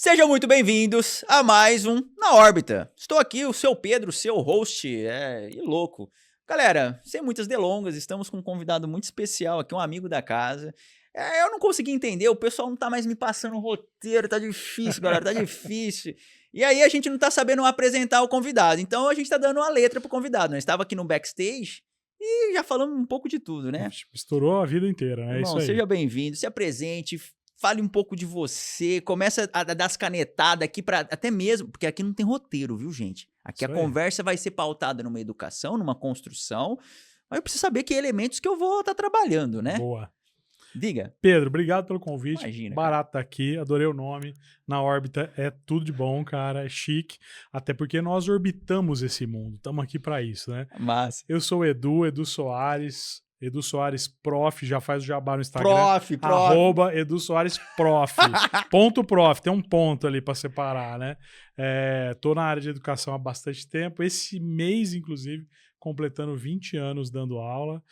Sejam muito bem-vindos a mais um Na Órbita. Estou aqui, o seu Pedro, seu host, e louco. Galera, sem muitas delongas, estamos com um convidado muito especial aqui, um amigo da casa. Eu não consegui entender, o pessoal não tá mais me passando o roteiro, tá difícil, galera, tá difícil. E aí a gente não tá sabendo apresentar o convidado, então a gente tá dando uma letra pro convidado. Nós estava aqui no backstage e já falamos um pouco de tudo, né? Estourou a vida inteira, né? Irmão, Isso aí. seja bem-vindo, se apresente, fale um pouco de você, começa a dar as canetadas aqui para até mesmo, porque aqui não tem roteiro, viu, gente? Aqui Isso a aí. conversa vai ser pautada numa educação, numa construção, mas eu preciso saber que elementos que eu vou estar trabalhando, né? Boa. Diga. Pedro, obrigado pelo convite. Imagina, Barato tá aqui, adorei o nome. Na órbita é tudo de bom, cara, é chique. Até porque nós orbitamos esse mundo, estamos aqui para isso, né? Massa. Eu sou o Edu Soares. Edu Soares Prof, já faz o jabá no Instagram. Prof. Arroba Edu Soares Prof. Ponto Prof, tem um ponto ali para separar, né? Tô na área de educação há bastante tempo. Esse mês, inclusive, completando 20 anos dando aula.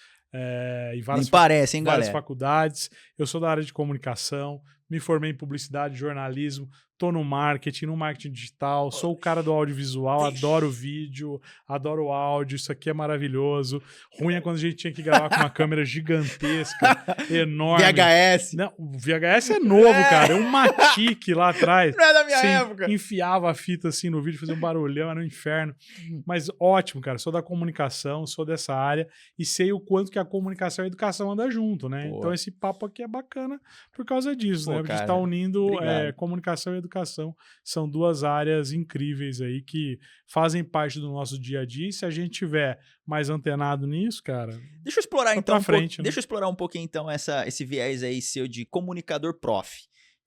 Em várias, Nem parece, hein, várias galera? faculdades. Eu sou da área de comunicação, me formei em publicidade, jornalismo, tô no marketing digital, sou o cara do audiovisual, adoro vídeo, adoro áudio, isso aqui é maravilhoso. Ruim é quando a gente tinha que gravar com uma câmera gigantesca, enorme. VHS. Não, o VHS é novo, cara. É um Matic lá atrás. Não é da minha Você época. enfiava a fita assim no vídeo, fazia um barulhão, era um inferno. Mas ótimo, cara. Sou da comunicação, sou dessa área e sei o quanto que a comunicação e a educação andam junto, né? Pô. Então esse papo aqui é bacana por causa disso, Pô, né? Porque a gente cara, tá unindo obrigado. comunicação e educação. São duas áreas incríveis aí que fazem parte do nosso dia a dia. E se a gente tiver mais antenado nisso, cara... Deixa eu explorar Vai então pra frente, né? deixa eu explorar um pouquinho então esse viés aí seu de comunicador prof.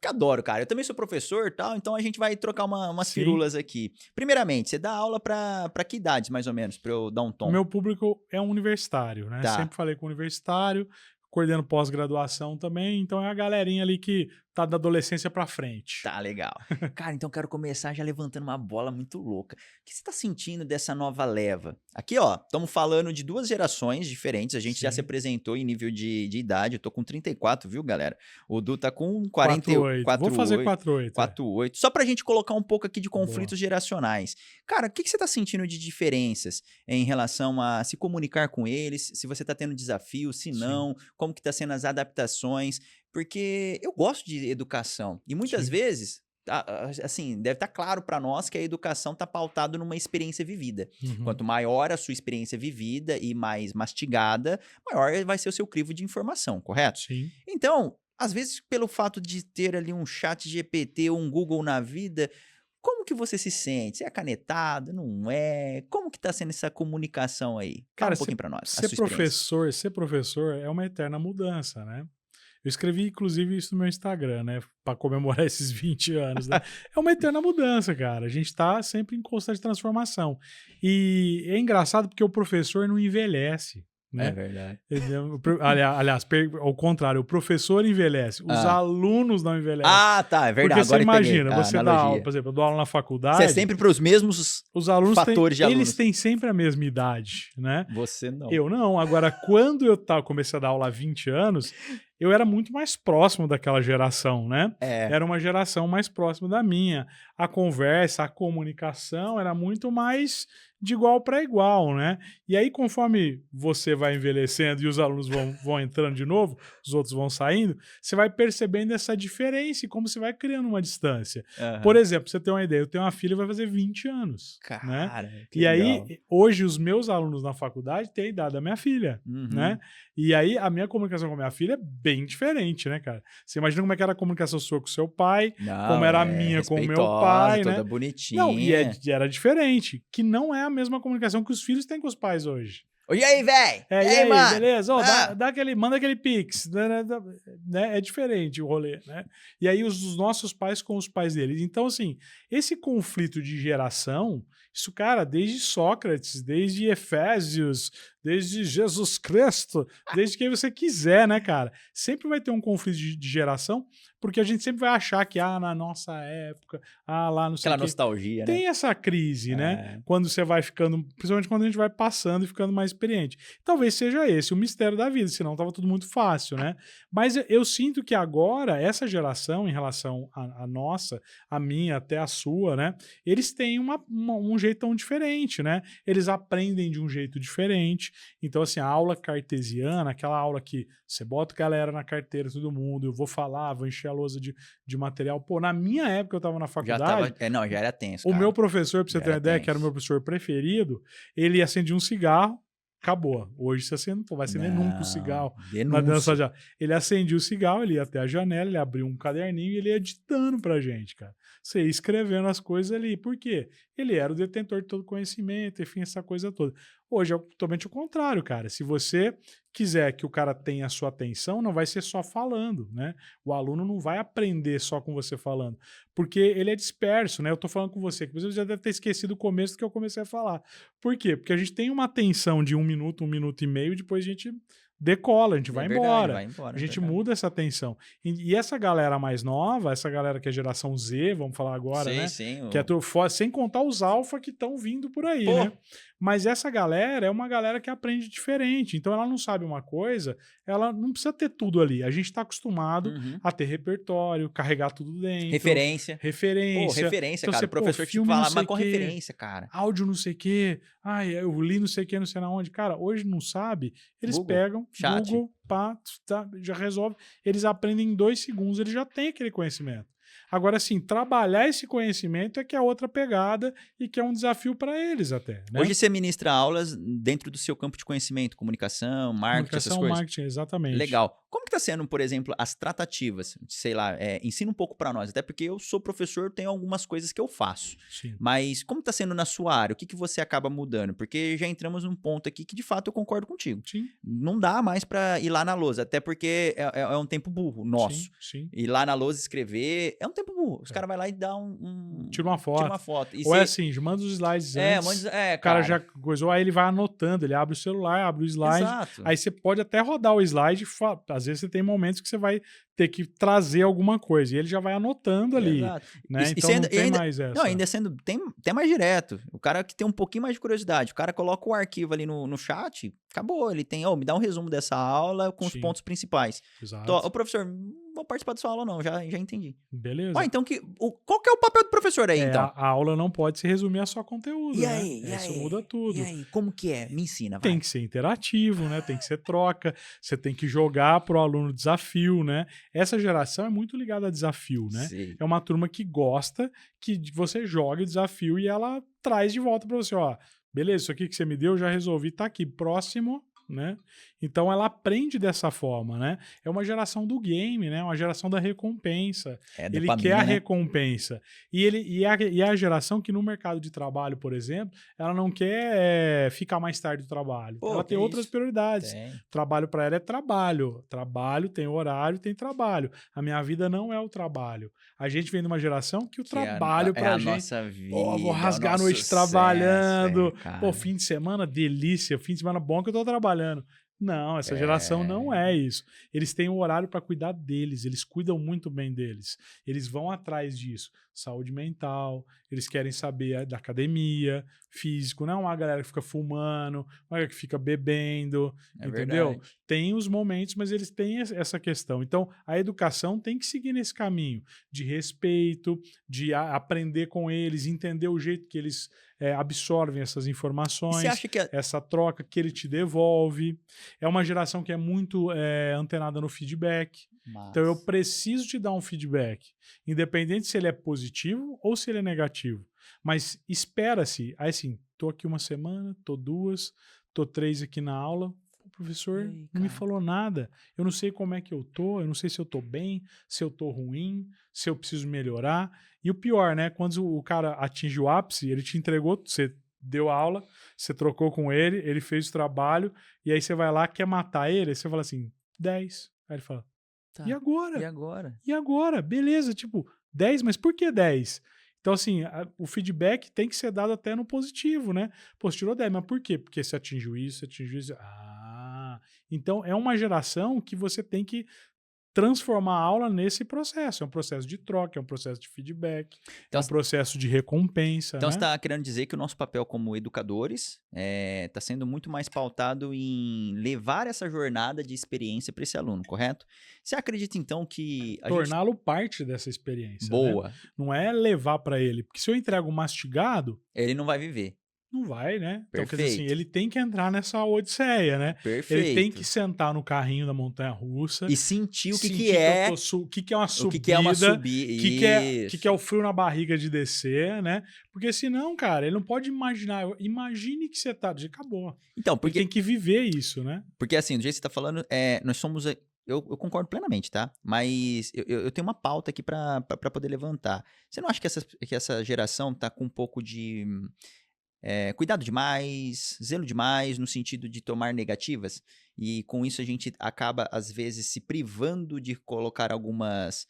Que adoro, cara. Eu também sou professor e tal, então a gente vai trocar umas Sim. firulas aqui. Primeiramente, você dá aula pra que idades, mais ou menos, pra eu dar um tom? O meu público é um universitário, né? Tá. Sempre falei com universitário, coordeno pós-graduação também, então é a galerinha ali que tá da adolescência pra frente. Tá, legal. Cara, então eu quero começar já levantando uma bola muito louca. O que você tá sentindo dessa nova leva? Aqui, ó, estamos falando de duas gerações diferentes. A gente já Sim. se apresentou em nível de idade. Eu tô com 34, viu, galera? O Du tá com 48. 48. Vou fazer 48. 48. Só pra gente colocar um pouco aqui de conflitos Boa. geracionais. Cara, o que você tá sentindo de diferenças em relação a se comunicar com eles? Se você tá tendo desafios, se não, como que tá sendo as adaptações? Porque eu gosto de educação e muitas Sim. vezes, assim, deve estar claro para nós que a educação está pautada numa experiência vivida. Uhum. Quanto maior a sua experiência vivida e mais mastigada, maior vai ser o seu crivo de informação, correto? Sim. Então, às vezes, pelo fato de ter ali um chat GPT ou um Google na vida, como que você se sente? Você é canetado? Não é? Como que tá sendo essa comunicação aí? Fala Cara, um pouquinho para nós. ser professor é uma eterna mudança, né? Eu escrevi, inclusive, isso no meu Instagram, né? Pra comemorar esses 20 anos, né? É uma eterna mudança, cara. A gente tá sempre em constante transformação. E é engraçado porque o professor não envelhece, né? É verdade. Aliás, ao contrário, o professor envelhece, os alunos não envelhecem. Ah, tá, é verdade. Porque você Agora imagina, peguei você a dá aula, analogia. por exemplo, eu dou aula na faculdade. Você é sempre para os mesmos os alunos fatores de alunos. Eles têm sempre a mesma idade, né? Você não. Eu não. Agora, quando eu comecei a dar aula há 20 anos, eu era muito mais próximo daquela geração, né? Era uma geração mais próxima da minha. A conversa, a comunicação era muito mais de igual para igual, né? E aí, conforme você vai envelhecendo e os alunos vão entrando de novo, os outros vão saindo, você vai percebendo essa diferença e como você vai criando uma distância. Por exemplo, pra você ter uma ideia, eu tenho uma filha que vai fazer 20 anos. Cara, né? que E legal. aí, hoje, os meus alunos na faculdade têm a idade da minha filha, né? E aí, a minha comunicação com a minha filha é bem diferente, né, cara? Você imagina como é que era a comunicação sua com o seu pai, como era a minha com o meu pai, toda né? bonitinha. Não, e era diferente, que não é a mesma comunicação que os filhos têm com os pais hoje. E aí, velho? E aí, mano? beleza? Manda aquele pix, né? É diferente o rolê, né? E aí os nossos pais com os pais deles. Então, assim, esse conflito de geração, isso, cara, desde Sócrates, desde Efésios, desde Jesus Cristo, desde quem você quiser, né, cara? Sempre vai ter um conflito de geração, porque a gente sempre vai achar que, na nossa época, lá não sei o Aquela quê. nostalgia, né? Tem essa crise, né? Quando você vai ficando, principalmente quando a gente vai passando e ficando mais experiente. Talvez seja esse o mistério da vida, senão tava tudo muito fácil, né? Mas eu sinto que agora, essa geração, em relação à nossa, a minha, até a sua, né? Eles têm um jeitão diferente, né? Eles aprendem de um jeito diferente. Então, assim, a aula cartesiana, aquela aula que você bota a galera na carteira, todo mundo, eu vou falar, vou encher a lousa de material. Pô, na minha época eu tava na faculdade... Já era tenso, cara. O meu professor, pra você ter uma ideia, que era o meu professor preferido, ele acendia um cigarro, acabou. Hoje você acende, não vai acender nunca o cigarro na dança já. Ele acendia o cigarro, ele ia até a janela, ele abria um caderninho e ele ia ditando pra gente, cara. Você ia escrevendo as coisas ali. Por quê? Ele era o detentor de todo conhecimento, enfim, essa coisa toda. Hoje é totalmente o contrário, cara. Se você quiser que o cara tenha a sua atenção, não vai ser só falando, né? O aluno não vai aprender só com você falando, porque ele é disperso, né? Eu tô falando com você, que você já deve ter esquecido o começo do que eu comecei a falar. Por quê? Porque a gente tem uma atenção de 1 minuto e meio, depois a gente decola, a gente vai embora. A gente muda essa atenção. E essa galera mais nova, essa galera que é geração Z, vamos falar agora, né? Sim. Que é sem contar os alfa que estão vindo por aí, né? Mas essa galera é uma galera que aprende diferente. Então ela não sabe uma coisa, ela não precisa ter tudo ali. A gente está acostumado a ter repertório, carregar tudo dentro. Referência. Pô, referência, então, cara. O professor te fala, mas qual referência, cara? Áudio não sei o quê. Ai, eu li não sei o quê, não sei na onde. Cara, hoje não sabe, eles pegam, chat. Google, pá, já resolve. Eles aprendem em 2 segundos, eles já têm aquele conhecimento. Agora, assim, trabalhar esse conhecimento é que é outra pegada e que é um desafio para eles até. Né? Hoje você ministra aulas dentro do seu campo de conhecimento, comunicação, marketing, essas coisas. Marketing, exatamente. Legal. Como que tá sendo, por exemplo, as tratativas? Sei lá, ensina um pouco para nós, até porque eu sou professor, tenho algumas coisas que eu faço. Sim. Mas como tá sendo na sua área? O que você acaba mudando? Porque já entramos num ponto aqui que, de fato, eu concordo contigo. Sim. Não dá mais para ir lá na lousa, até porque é um tempo burro nosso. Sim. Ir lá na lousa escrever é um tempo burro. Os caras vão lá e dão Tira uma foto. E ou assim, manda os slides antes. O cara já coisou, aí ele vai anotando, ele abre o celular, abre o slide. Exato. Aí você pode até rodar o slide, às vezes você tem momentos que você vai ter que trazer alguma coisa, e ele já vai anotando ali. Exato. Né? Então não tem mais essa. Não, ainda sendo, tem até mais direto. O cara que tem um pouquinho mais de curiosidade, o cara coloca o arquivo ali no chat, acabou, ele tem, me dá um resumo dessa aula com os pontos principais. Exato. Então, professor, não vou participar da sua aula não, já entendi. Beleza. Então, qual que é o papel do professor aí, então? A aula não pode se resumir a só conteúdo, e né? Aí, Isso muda tudo. E aí, como que é? Me ensina, vai. Tem que ser interativo, né? Tem que ser troca, você tem que jogar pro aluno desafio, né? Essa geração é muito ligada a desafio, né? Sim. É uma turma que gosta que você jogue desafio e ela traz de volta para você, ó, beleza, isso aqui que você me deu, já resolvi, tá aqui, próximo, né? Então ela aprende dessa forma, né? É uma geração do game, né? Uma geração da recompensa. Ele quer a recompensa. E é a geração que no mercado de trabalho, por exemplo, ela não quer ficar mais tarde do trabalho. Ela tem outras prioridades. Trabalho para ela é trabalho. Trabalho tem horário, tem trabalho. A minha vida não é o trabalho. A gente vem de uma geração que o trabalho pra gente... Nossa vida, vou rasgar a noite trabalhando. Fim de semana, delícia. Fim de semana bom que eu tô trabalhando. Não, essa geração não é isso. Eles têm um horário para cuidar deles, eles cuidam muito bem deles. Eles vão atrás disso. Saúde mental, eles querem saber da academia, físico, não é uma galera que fica fumando, uma galera que fica bebendo, entendeu? Verdade. Tem os momentos, mas eles têm essa questão. Então, a educação tem que seguir nesse caminho de respeito, de aprender com eles, entender o jeito que eles absorvem essas informações, você acha que essa troca que ele te devolve. É uma geração que é muito antenada no feedback. Mas... Então eu preciso te dar um feedback, independente se ele é positivo ou se ele é negativo. Mas espera-se, aí assim, tô aqui uma semana, tô 2, tô 3 aqui na aula, o professor não me falou nada, eu não sei como é que eu tô, eu não sei se eu tô bem, se eu tô ruim, se eu preciso melhorar. E o pior, né, quando o cara atinge o ápice, ele te entregou, você deu aula, você trocou com ele, ele fez o trabalho, e aí você vai lá, quer matar ele, aí você fala assim, 10. Aí ele fala, tá. E agora? E agora? E agora? Beleza, tipo, 10, mas por que 10? Então, assim, o feedback tem que ser dado até no positivo, né? Pô, você tirou 10, mas por quê? Porque você atingiu isso, você atingiu isso. Então é uma geração que você tem que transformar a aula nesse processo. É um processo de troca, é um processo de feedback, então, é um processo de recompensa. Então, né? Você está querendo dizer que o nosso papel como educadores está sendo muito mais pautado em levar essa jornada de experiência para esse aluno, correto? Você acredita, então, que... Torná-lo parte dessa experiência. Boa. Né? Não é levar para ele. Porque se eu entrego mastigado... Ele não vai viver. Não vai, né? Então, Perfeito. quer dizer assim, ele tem que entrar nessa odisseia, né? Perfeito. Ele tem que sentar no carrinho da montanha-russa e sentir o que é o que é uma subida, o que é uma subida, o que é o frio na barriga de descer, né? Porque senão, cara, ele não pode imaginar. Imagine que você tá, acabou. Então, porque ele tem que viver isso, né? Porque assim, do jeito que você tá falando, nós somos... Eu concordo plenamente, tá? Mas eu tenho uma pauta aqui pra poder levantar. Você não acha que essa geração tá com um pouco de cuidado demais, zelo demais, no sentido de tomar negativas? E com isso a gente acaba, às vezes, se privando de colocar algumas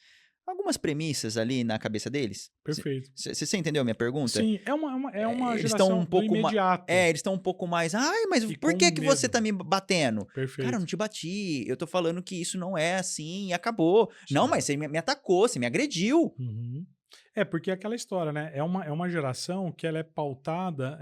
premissas ali na cabeça deles? Perfeito. Você entendeu a minha pergunta? Sim, é uma eles geração um pouco do imediato. eles estão um pouco mais... Ai, mas por que você tá me batendo? Perfeito. Cara, eu não te bati. Eu tô falando que isso não é assim e acabou. Sim. Não, mas você me atacou, você me agrediu. Uhum. Porque é aquela história, né? É uma geração que ela é pautada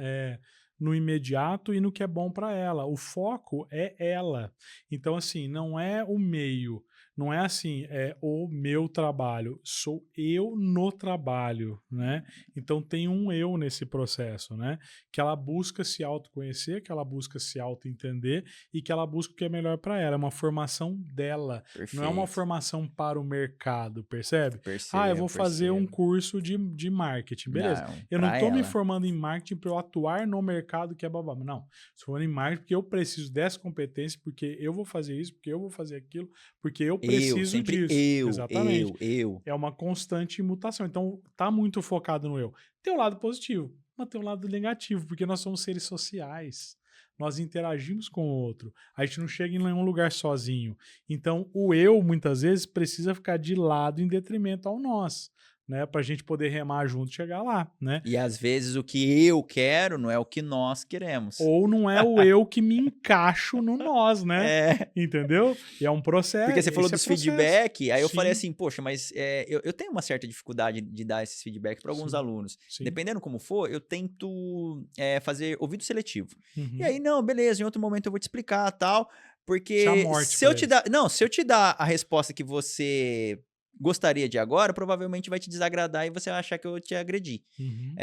no imediato e no que é bom para ela. O foco é ela. Então, assim, não é o meio. Não é assim, é o meu trabalho, sou eu no trabalho, né? Então tem um eu nesse processo, né? Que ela busca se autoconhecer, que ela busca se autoentender e que ela busca o que é melhor para ela. É uma formação dela, Perfeito. não é uma formação para o mercado, percebe? Percebo, eu vou fazer um curso de marketing, beleza. Eu não tô me formando em marketing para eu atuar no mercado que é babá. Não, estou formando em marketing porque eu preciso dessa competência, porque eu vou fazer isso, porque eu vou fazer aquilo, porque eu preciso disso. Exatamente. Eu. É uma constante mutação. Então, tá muito focado no eu. Tem um lado positivo, mas tem um lado negativo, porque nós somos seres sociais. Nós interagimos com o outro. A gente não chega em nenhum lugar sozinho. Então, o eu, muitas vezes, precisa ficar de lado em detrimento ao nós. Né, pra gente poder remar junto e chegar lá, né? E às vezes o que eu quero não é o que nós queremos. Ou não é o eu que me encaixo no nós, né? Entendeu? E é um processo. Porque você falou dos feedback, aí eu Sim. falei assim, poxa, mas eu tenho uma certa dificuldade de dar esses feedbacks para alguns alunos. Sim. Dependendo como for, eu tento fazer ouvido seletivo. Uhum. E aí, não, beleza, em outro momento eu vou te explicar tal, porque se eu te dar a resposta que você gostaria de agora, provavelmente vai te desagradar e você vai achar que eu te agredi. Uhum.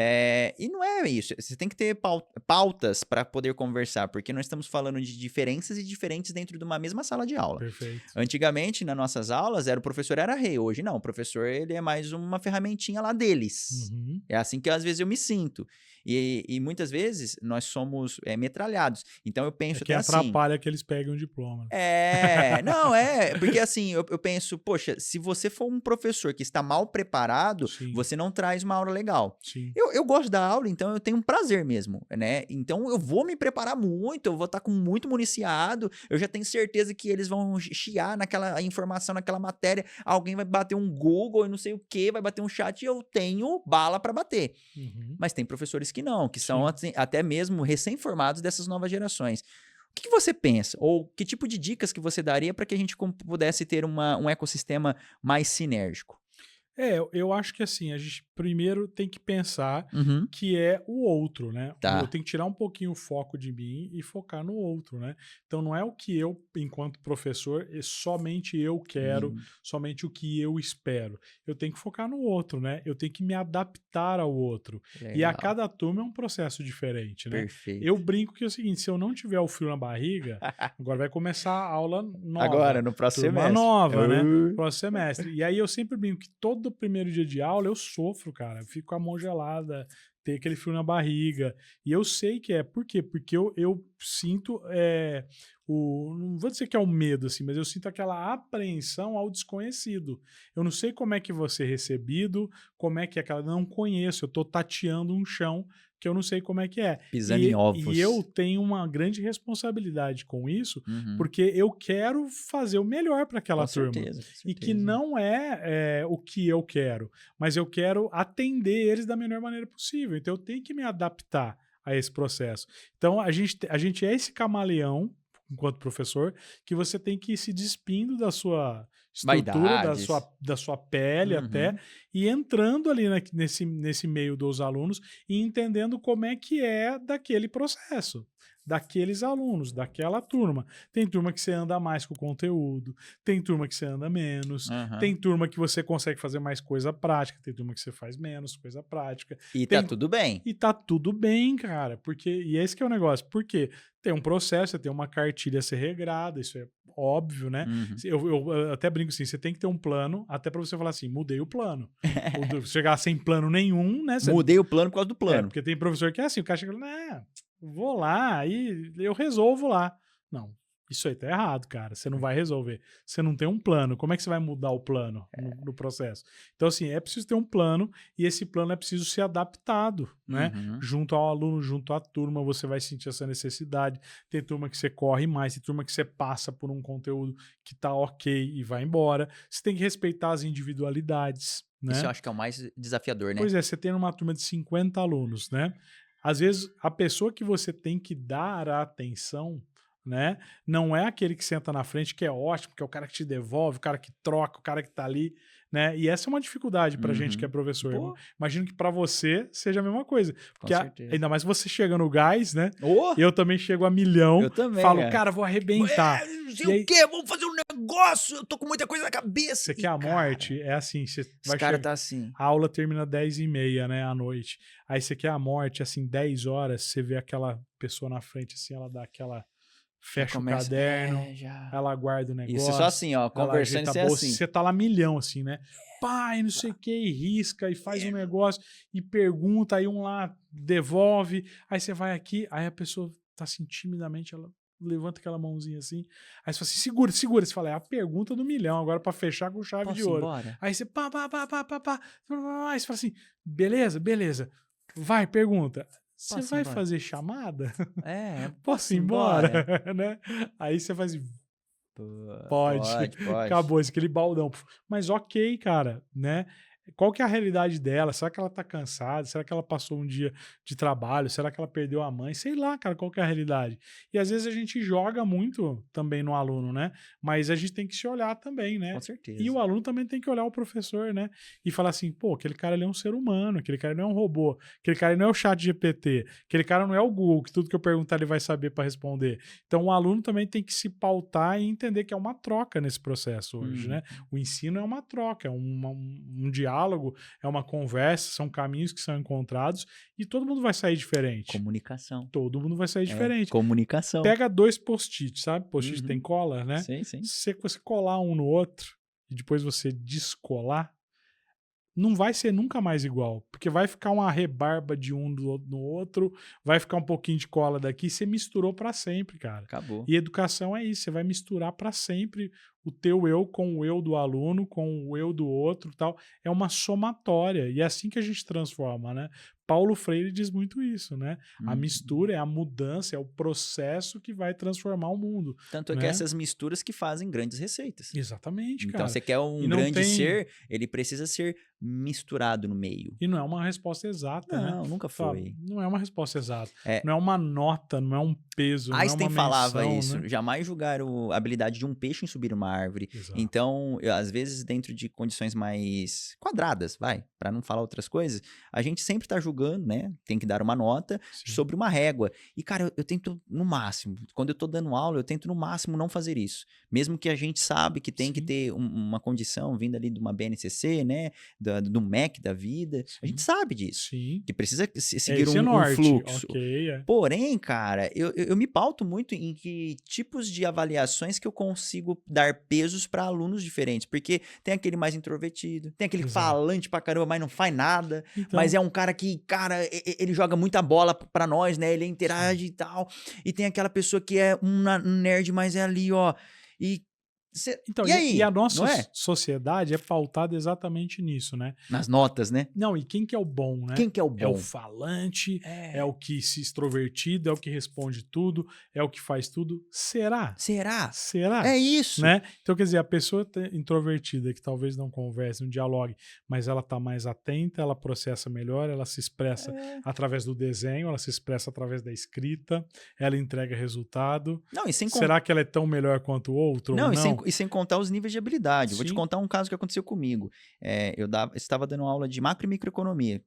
E não é isso. Você tem que ter pautas para poder conversar, porque nós estamos falando de diferenças e diferentes dentro de uma mesma sala de aula. Perfeito. Antigamente, nas nossas aulas, o professor era rei. Hoje não, o professor ele é mais uma ferramentinha lá deles. Uhum. É assim que às vezes eu me sinto. E muitas vezes nós somos metralhados. Então eu penso que até atrapalha que eles peguem um diploma. Porque assim, eu penso, poxa, se você for um professor que está mal preparado, Sim. você não traz uma aula legal. Sim. Eu gosto da aula, então eu tenho um prazer mesmo, né? Então eu vou me preparar muito, eu vou estar com muito municiado, eu já tenho certeza que eles vão chiar naquela informação, naquela matéria, alguém vai bater um Google e não sei o que, vai bater um chat e eu tenho bala para bater. Uhum. Mas tem professores que não, que são até mesmo recém-formados dessas novas gerações. O que você pensa? Ou que tipo de dicas que você daria para que a gente pudesse ter um ecossistema mais sinérgico? Eu acho que assim, a gente primeiro tem que pensar Uhum. que é o outro, né? Tá. Eu tenho que tirar um pouquinho o foco de mim e focar no outro, né? Então não é o que eu, enquanto professor, somente eu quero, somente o que eu espero. Eu tenho que focar no outro, né? Eu tenho que me adaptar ao outro. Legal. E a cada turma é um processo diferente, né? Perfeito. Eu brinco que é o seguinte, se eu não tiver o frio na barriga, agora vai começar a aula nova. Agora, no próximo semestre. Nova, né? Próximo semestre. E aí eu sempre brinco que todo primeiro dia de aula eu sofro, cara. Eu fico com a mão gelada, ter aquele frio na barriga. E eu sei que é. Por quê? Porque eu sinto não vou dizer que é o medo, assim, mas eu sinto aquela apreensão ao desconhecido. Eu não sei como é que vai ser recebido, como é que é aquela... Não conheço, eu tô tateando um chão que eu não sei como é que é. Pisando em ovos. E eu tenho uma grande responsabilidade com isso, Uhum. porque eu quero fazer o melhor para aquela turma. Certeza. E que não é o que eu quero, mas eu quero atender eles da melhor maneira possível. Então eu tenho que me adaptar a esse processo. Então a gente é esse camaleão, enquanto professor, que você tem que ir se despindo da sua estrutura, da sua pele até, e entrando ali nesse meio dos alunos e entendendo como é que é daquele processo, daqueles alunos, daquela turma. Tem turma que você anda mais com o conteúdo, tem turma que você anda menos, tem turma que você consegue fazer mais coisa prática, tem turma que você faz menos coisa prática. E tá tudo bem. E tá tudo bem, cara, e esse que é o negócio, porque tem um processo, você tem uma cartilha a ser regrada, isso é óbvio, né? Eu até brinco assim, você tem que ter um plano, até pra você falar assim, mudei o plano. Chegar sem plano nenhum, né? Mudei o plano por causa do plano. Porque tem professor que é assim, o cara chega e fala, vou lá, aí eu resolvo lá. Não, isso aí tá errado, cara. Você não vai resolver. Você não tem um plano. Como é que você vai mudar o plano no processo? Então, assim, é preciso ter um plano e esse plano é preciso ser adaptado, né? Junto ao aluno, junto à turma, você vai sentir essa necessidade. Tem turma que você corre mais, tem turma que você passa por um conteúdo que tá ok e vai embora. Você tem que respeitar as individualidades, né? Isso eu acho que é o mais desafiador, né? Pois é, você tem uma turma de 50 alunos, né? Às vezes, a pessoa que você tem que dar a atenção, né, não é aquele que senta na frente, que é ótimo, que é o cara que te devolve, o cara que troca, o cara que tá ali, né? E essa é uma dificuldade pra gente que é professor. Imagino que pra você seja a mesma coisa. Porque ainda mais você chega no gás, né? Eu também chego a milhão. Eu também. Falo, cara, vou arrebentar. Não sei o quê, vamos fazer um negócio, eu tô com muita coisa na cabeça. Você quer a morte? É assim, você vai chegar... tá assim. A aula termina 10h30, né, à noite. Aí você quer a morte, assim, 10 horas, você vê aquela pessoa na frente, assim, ela dá aquela... Fecha o caderno, ela guarda o negócio. Isso, só assim, ó, conversando isso é assim. Você tá lá milhão, assim, né? Pai, não sei o que, e risca, e faz um negócio, e pergunta, aí um lá devolve, aí você vai aqui, aí a pessoa tá assim, timidamente, ela levanta aquela mãozinha assim, aí você fala assim, segura, você fala, é a pergunta do milhão, agora pra fechar com chave de ouro. Embora? Aí você aí você fala assim, beleza, vai, pergunta. Você vai fazer chamada? Posso ir embora? Né? Aí você faz... Pode. Acabou, aquele baldão. Mas ok, cara, né? Qual que é a realidade dela? Será que ela tá cansada? Será que ela passou um dia de trabalho? Será que ela perdeu a mãe? Sei lá, cara, qual que é a realidade? E às vezes a gente joga muito também no aluno, né? Mas a gente tem que se olhar também, né? Com certeza. E o aluno também tem que olhar o professor, né? E falar assim, pô, aquele cara ali é um ser humano, aquele cara não é um robô, aquele cara não é o chat GPT, aquele cara não é o Google, que tudo que eu perguntar ele vai saber para responder. Então o aluno também tem que se pautar e entender que é uma troca nesse processo hoje, né? O ensino é uma troca, é um diálogo, é uma conversa, são caminhos que são encontrados e todo mundo vai sair diferente. Comunicação. Todo mundo vai sair diferente. Comunicação. Pega 2 post-it, sabe? Post-it tem cola, né? Sim. Se você colar um no outro e depois você descolar, não vai ser nunca mais igual, porque vai ficar uma rebarba de um no outro, vai ficar um pouquinho de cola daqui, você misturou para sempre, cara. Acabou. E educação é isso, você vai misturar para sempre o teu eu com o eu do aluno, com o eu do outro, tal. É uma somatória e é assim que a gente transforma, né? Paulo Freire diz muito isso, né? A mistura é a mudança, é o processo que vai transformar o mundo. Tanto é que essas misturas que fazem grandes receitas. Exatamente, cara. Então, você quer um grande ser, ele precisa ser misturado no meio. E não é uma resposta exata, né? Não, nunca foi. Não é uma resposta exata. Não é uma nota, não é um peso, Einstein não é uma menção, falava isso. Né? Jamais julgar a habilidade de um peixe em subir uma árvore. Exato. Então, às vezes, dentro de condições mais quadradas, para não falar outras coisas, a gente sempre tá julgando, né? Tem que dar uma nota sobre uma régua. E, cara, eu tento no máximo. Quando eu tô dando aula, eu tento no máximo não fazer isso. Mesmo que a gente sabe que tem que ter uma condição vinda ali de uma BNCC, né? Do MEC da vida. A gente sabe disso. Que precisa seguir um fluxo. Porém, cara, eu me pauto muito em que tipos de avaliações que eu consigo dar pesos para alunos diferentes. Porque tem aquele mais introvertido, tem aquele falante pra caramba, mas não faz nada. Então, mas é um cara que, cara, ele joga muita bola pra nós, né? Ele interage e tal. E tem aquela pessoa que é um nerd, mas é ali, ó. E Então, e aí? E a nossa sociedade é pautada exatamente nisso, né? Nas notas, né? Não, e quem que é o bom, né? Quem que é o bom? É o falante, é o que se extrovertido, é o que responde tudo, é o que faz tudo. Será? É isso. Né? Então, quer dizer, a pessoa introvertida, que talvez não converse, não dialogue, mas ela está mais atenta, ela processa melhor, ela se expressa através do desenho, ela se expressa através da escrita, ela entrega resultado. Não, e sem Será que ela é tão melhor quanto o outro? Não, ou não? E sem contar os níveis de habilidade. Vou te contar um caso que aconteceu comigo. Eu estava dando aula de macro e microeconomia.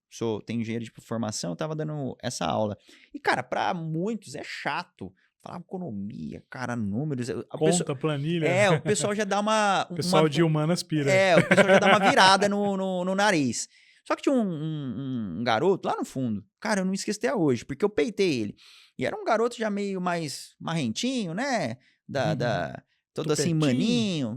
Tenho engenheiro de formação, eu estava dando essa aula. E, cara, para muitos é chato. Falar economia, cara, números. Conta, planilha. O pessoal já dá uma... O pessoal de humanas pira. O pessoal já dá uma virada no nariz. Só que tinha um garoto lá no fundo. Cara, eu não esqueci até hoje, porque eu peitei ele. E era um garoto já meio mais marrentinho, né? Todo assim, maninho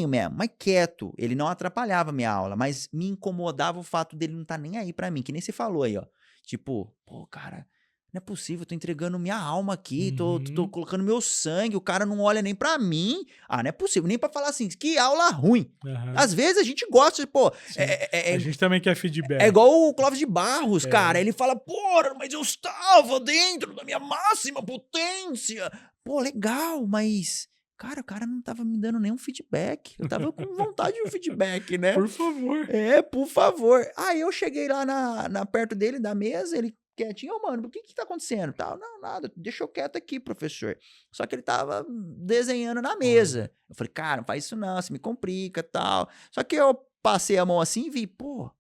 mesmo, mas quieto. Ele não atrapalhava a minha aula, mas me incomodava o fato dele não estar nem aí pra mim, que nem você falou aí, ó. Tipo, pô, cara, não é possível, eu tô entregando minha alma aqui, tô colocando meu sangue, o cara não olha nem pra mim. Ah, não é possível, nem pra falar assim, que aula ruim. Às vezes a gente gosta, pô. A gente também quer feedback. É igual o Clóvis de Barros, cara. Ele fala, porra, mas eu estava dentro da minha máxima potência. Pô, legal, mas... Cara, o cara não tava me dando nenhum feedback. Eu tava com vontade de um feedback, né? Por favor. Por favor. Aí eu cheguei lá perto dele, da mesa, ele quietinho, mano, o que tá acontecendo? Tal, não, nada, deixa eu quieto aqui, professor. Só que ele tava desenhando na mesa. Eu falei, cara, não faz isso não, você me complica, tal. Só que eu passei a mão assim e vi, pô,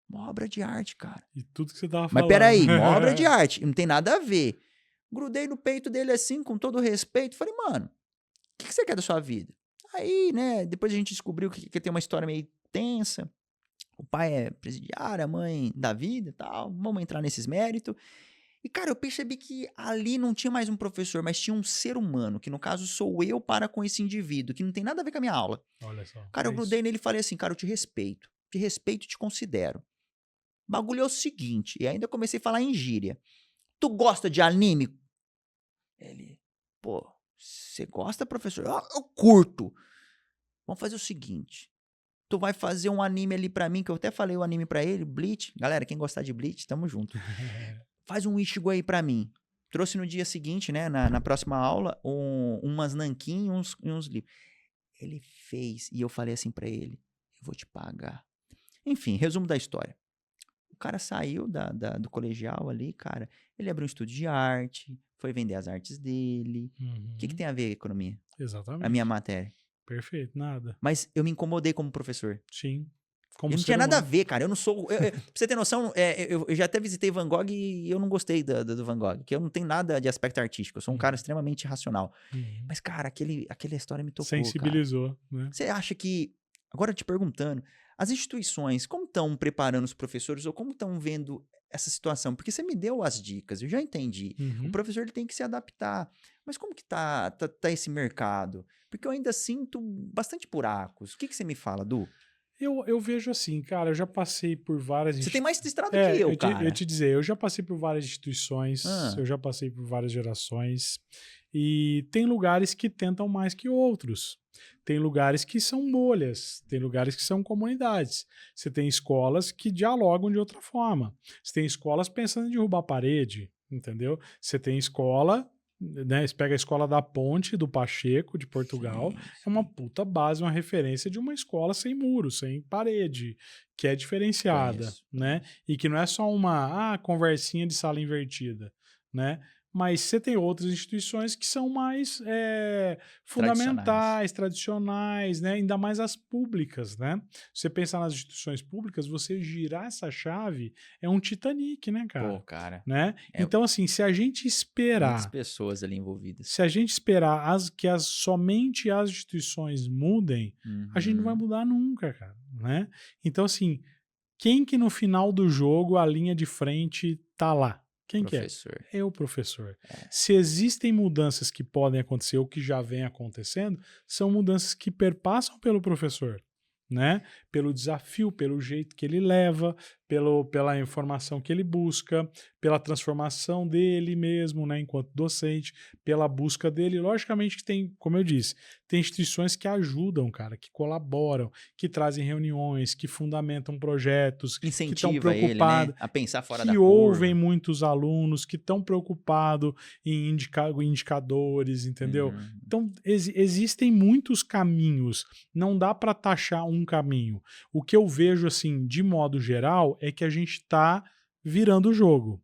uma obra de arte, cara. E tudo que você tava falando. Mas peraí, uma obra de arte, não tem nada a ver. Grudei no peito dele assim, com todo respeito, falei, mano, o que você quer da sua vida? Aí, né, depois a gente descobriu que tem uma história meio tensa. O pai é presidiário, a mãe da vida e tal. Vamos entrar nesses méritos. E, cara, eu percebi que ali não tinha mais um professor, mas tinha um ser humano, que no caso sou eu para com esse indivíduo, que não tem nada a ver com a minha aula. Olha só. Cara, eu grudei nele e falei assim, cara, eu te respeito e te considero. O bagulho é o seguinte, e ainda comecei a falar em gíria. Tu gosta de anime? Ele, pô, você gosta, professor? Eu curto. Vamos fazer o seguinte. Tu vai fazer um anime ali pra mim, que eu até falei o anime pra ele, Bleach. Galera, quem gostar de Bleach, tamo junto. Faz um Ichigo aí pra mim. Trouxe no dia seguinte, né, na próxima aula, umas nanquim e uns livros. Ele fez, e eu falei assim pra ele, eu vou te pagar. Enfim, resumo da história. O cara saiu do colegial ali, cara, ele abriu um estúdio de arte, foi vender as artes dele. O que tem a ver com economia? Exatamente. A minha matéria. Perfeito, nada. Mas eu me incomodei como professor. Sim. Como não tinha nada a ver, cara. Eu não sou... pra você ter noção, eu já até visitei Van Gogh e eu não gostei do Van Gogh. Que eu não tenho nada de aspecto artístico. Eu sou um cara extremamente racional. Mas, cara, aquela história me tocou, sensibilizou, cara. Né? Você acha que... Agora, te perguntando, as instituições, como estão preparando os professores ou como estão vendo essa situação? Porque você me deu as dicas, eu já entendi. O professor ele tem que se adaptar. Mas como que tá esse mercado? Porque eu ainda sinto bastante buracos. O que você me fala, Du? Eu vejo assim, cara, eu já passei por várias... Você tem mais estrada que eu, cara. Eu te dizer, eu já passei por várias instituições, eu já passei por várias gerações, e tem lugares que tentam mais que outros. Tem lugares que são bolhas, tem lugares que são comunidades. Você tem escolas que dialogam de outra forma. Você tem escolas pensando em derrubar a parede, entendeu? Você tem escola... Né, você pega a escola da Ponte, do Pacheco, de Portugal, é uma puta base, uma referência de uma escola sem muro, sem parede, que é diferenciada, né? E que não é só uma conversinha de sala invertida, né? Mas você tem outras instituições que são mais fundamentais, tradicionais, né? Ainda mais as públicas, né? Você pensar nas instituições públicas, você girar essa chave é um Titanic, né, cara? Pô, cara. Né? Então, assim, se a gente esperar... Muitas pessoas ali envolvidas. Se a gente esperar que somente as instituições mudem, a gente não vai mudar nunca, cara, né? Então, assim, quem que no final do jogo a linha de frente tá lá? Quem professor. Que é? É o professor. Se existem mudanças que podem acontecer ou que já vem acontecendo, são mudanças que perpassam pelo professor, né? Pelo desafio, pelo jeito que ele leva, pela informação que ele busca, pela transformação dele mesmo, né, enquanto docente, pela busca dele. Logicamente que tem, como eu disse, tem instituições que ajudam, cara, que colaboram, que trazem reuniões, que fundamentam projetos, que estão preocupados, né, a pensar fora que da curva. ouvem muitos alunos, que estão preocupados em indicadores, entendeu? Então, existem muitos caminhos, não dá para taxar um caminho. O que eu vejo, assim, de modo geral, é que a gente está virando o jogo,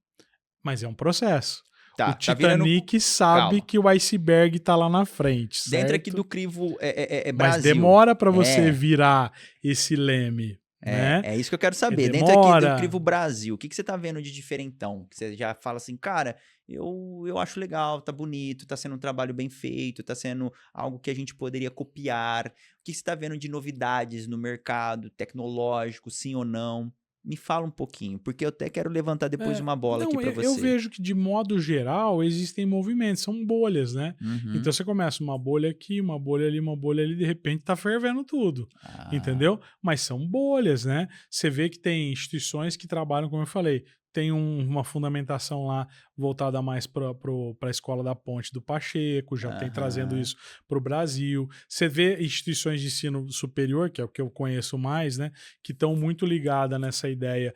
mas é um processo. Tá, o Titanic sabe que o iceberg tá lá na frente, certo? Dentro aqui do crivo Brasil. Mas demora para você virar esse leme, né? É isso que eu quero saber. Dentro aqui do crivo Brasil, o que você tá vendo de diferentão? Que você já fala assim, cara, eu acho legal, tá bonito, tá sendo um trabalho bem feito, tá sendo algo que a gente poderia copiar. O que você tá vendo de novidades no mercado tecnológico, sim ou não? Me fala um pouquinho, porque eu até quero levantar depois uma bola aqui para você. Eu vejo que, de modo geral, existem movimentos, são bolhas, né? Então você começa uma bolha aqui, uma bolha ali, de repente tá fervendo tudo, entendeu? Mas são bolhas, né? Você vê que tem instituições que trabalham, como eu falei, tem uma fundamentação lá voltada mais para a Escola da Ponte do Pacheco, já tem trazendo isso para o Brasil. Você vê instituições de ensino superior, que é o que eu conheço mais, né, que estão muito ligadas nessa ideia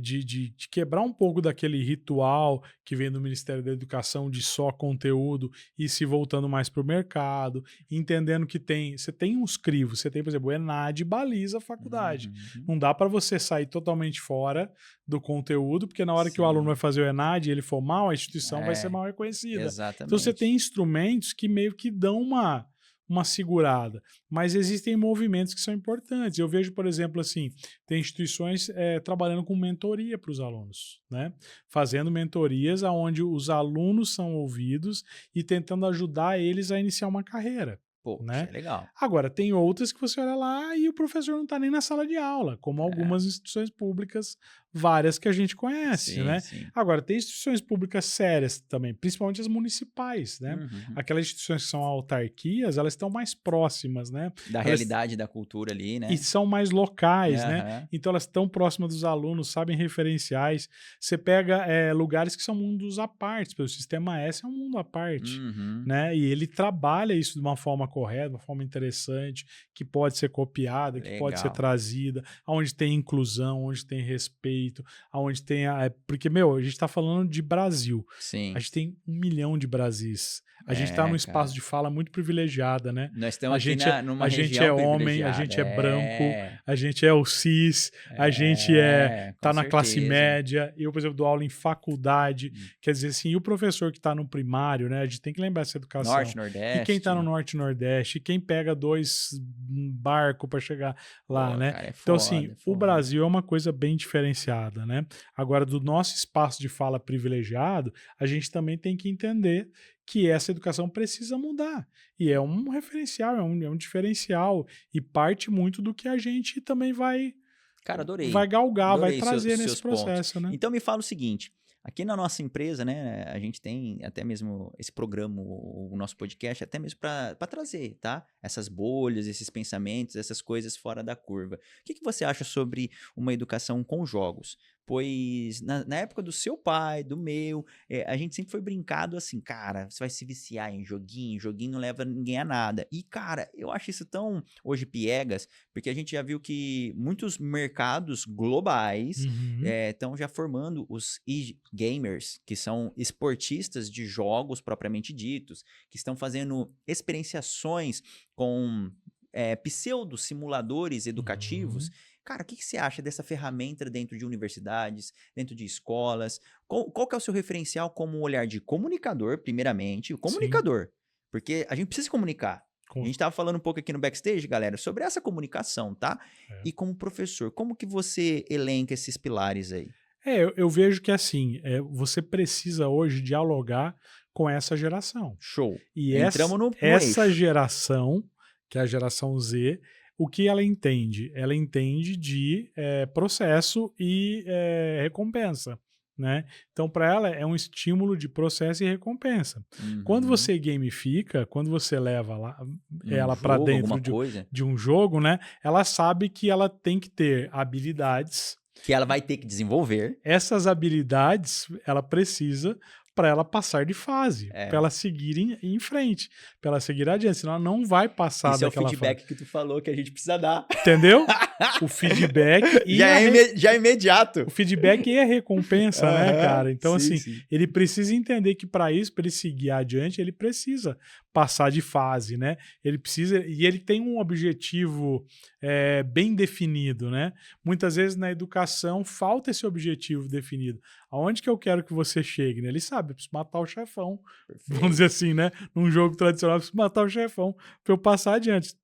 de quebrar um pouco daquele ritual que vem do Ministério da Educação de só conteúdo e se voltando mais para o mercado, entendendo que você tem uns crivos, você tem, por exemplo, o ENAD baliza a faculdade. Não dá para você sair totalmente fora do conteúdo, porque na hora que o aluno vai fazer o ENAD e ele for mal, a instituição vai ser mal reconhecida. Exatamente. Então você tem instrumentos que meio que dão uma segurada, mas existem movimentos que são importantes. Eu vejo, por exemplo, assim, tem instituições trabalhando com mentoria para os alunos, né? Fazendo mentorias onde os alunos são ouvidos e tentando ajudar eles a iniciar uma carreira. Pô, né? Isso é legal. Agora, tem outras que você olha lá e o professor não está nem na sala de aula, como algumas instituições públicas, várias que a gente conhece, né? Sim. Agora, tem instituições públicas sérias também, principalmente as municipais, né? Aquelas instituições que são autarquias, elas estão mais próximas, né? Da realidade da cultura ali, né? E são mais locais, né? Então, elas estão próximas dos alunos, sabem referenciais. Você pega lugares que são mundos à parte, o Sistema S é um mundo à parte, né? E ele trabalha isso de uma forma correta, de uma forma interessante, que pode ser copiada, que pode ser trazida, onde tem inclusão, onde tem respeito, onde tem porque, a gente tá falando de Brasil. Sim. A gente tem 1 milhão de Brasis. A gente tá num espaço de fala muito privilegiada, né? Nós estamos aqui numa a gente é homem, a gente é branco, a gente é o cis, a gente tá na classe média. Eu, por exemplo, dou aula em faculdade. Quer dizer assim, e o professor que tá no primário, né? A gente tem que lembrar essa educação. Norte, Nordeste. E quem tá no Norte e Nordeste, e quem pega 2 barcos para chegar lá, né? Cara, então, assim, o Brasil é uma coisa bem diferenciada, né? Agora, do nosso espaço de fala privilegiado, a gente também tem que entender que essa educação precisa mudar. E é um referencial, é um diferencial, e parte muito do que a gente também vai galgar, vai trazer nesse processo, né? Então me fala o seguinte, aqui na nossa empresa, né, a gente tem até mesmo esse programa, o nosso podcast, até mesmo para trazer, tá? Essas bolhas, esses pensamentos, essas coisas fora da curva. O que você acha sobre uma educação com jogos? Pois na época do seu pai, do meu, a gente sempre foi brincado assim, cara, você vai se viciar em joguinho não leva ninguém a nada. E, cara, eu acho isso tão hoje piegas, porque a gente já viu que muitos mercados globais estão já formando os e-gamers, que são esportistas de jogos propriamente ditos, que estão fazendo experienciações com pseudo-simuladores educativos. Cara, o que você acha dessa ferramenta dentro de universidades, dentro de escolas? Qual que é o seu referencial como olhar de comunicador, primeiramente? O comunicador. Sim. Porque a gente precisa se comunicar. A gente estava falando um pouco aqui no backstage, galera, sobre essa comunicação, tá? E como professor, como que você elenca esses pilares aí? Eu vejo que, assim, você precisa hoje dialogar com essa geração. Show. E entramos no essa geração, que é a geração Z, o que ela entende? Ela entende de processo e recompensa, né? Então, para ela, é um estímulo de processo e recompensa. Quando você gamifica, quando você leva ela para dentro de um jogo, né? Ela sabe que ela tem que ter habilidades, Que ela vai ter que desenvolver. Essas habilidades, ela precisa para ela passar de fase, para ela seguir em frente, para ela seguir adiante, senão ela não vai passar daquela fase. Esse é o feedback que tu falou que a gente precisa dar. Entendeu? O feedback e já é imediato. O feedback e a recompensa, né, cara? Então, sim, assim, sim. ele precisa entender que para isso, para ele seguir adiante, ele precisa passar de fase, né? Ele precisa, e ele tem um objetivo bem definido, né? Muitas vezes na educação falta esse objetivo definido. Aonde que eu quero que você chegue, né? Ele sabe, eu preciso matar o chefão. Perfeito. Vamos dizer assim, né? Num jogo tradicional, eu preciso matar o chefão para eu passar adiante.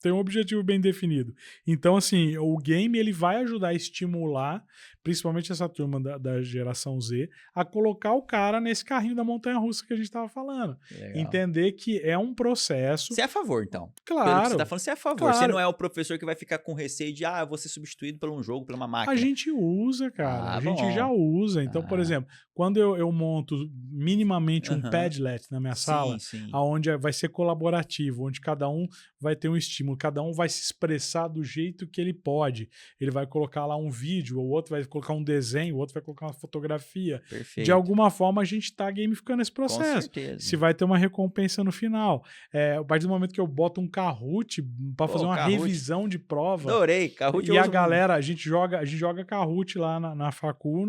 Tem um objetivo bem definido. Então, assim, o game ele vai ajudar a estimular, principalmente essa turma da geração Z, a colocar o cara nesse carrinho da montanha-russa que a gente estava falando. Legal. Entender que é um processo... Você é a favor, então? Claro. Pelo que você tá falando, você é a favor. Claro. Você não é o professor que vai ficar com receio de, eu vou ser substituído por um jogo, por uma máquina. A gente usa, cara. A gente já usa. Então, por exemplo, quando eu monto minimamente um Padlet na minha sala, onde vai ser colaborativo, onde cada um vai ter um estímulo, cada um vai se expressar do jeito que ele pode. Ele vai colocar lá um vídeo, o outro vai colocar um desenho, o outro vai colocar uma fotografia. Perfeito. De alguma forma, a gente está gamificando esse processo. Com certeza. Se vai ter uma recompensa no final. A partir do momento que eu boto um Kahoot para fazer uma revisão de prova. Adorei, Kahoot. E a galera, a gente joga Kahoot lá na facu,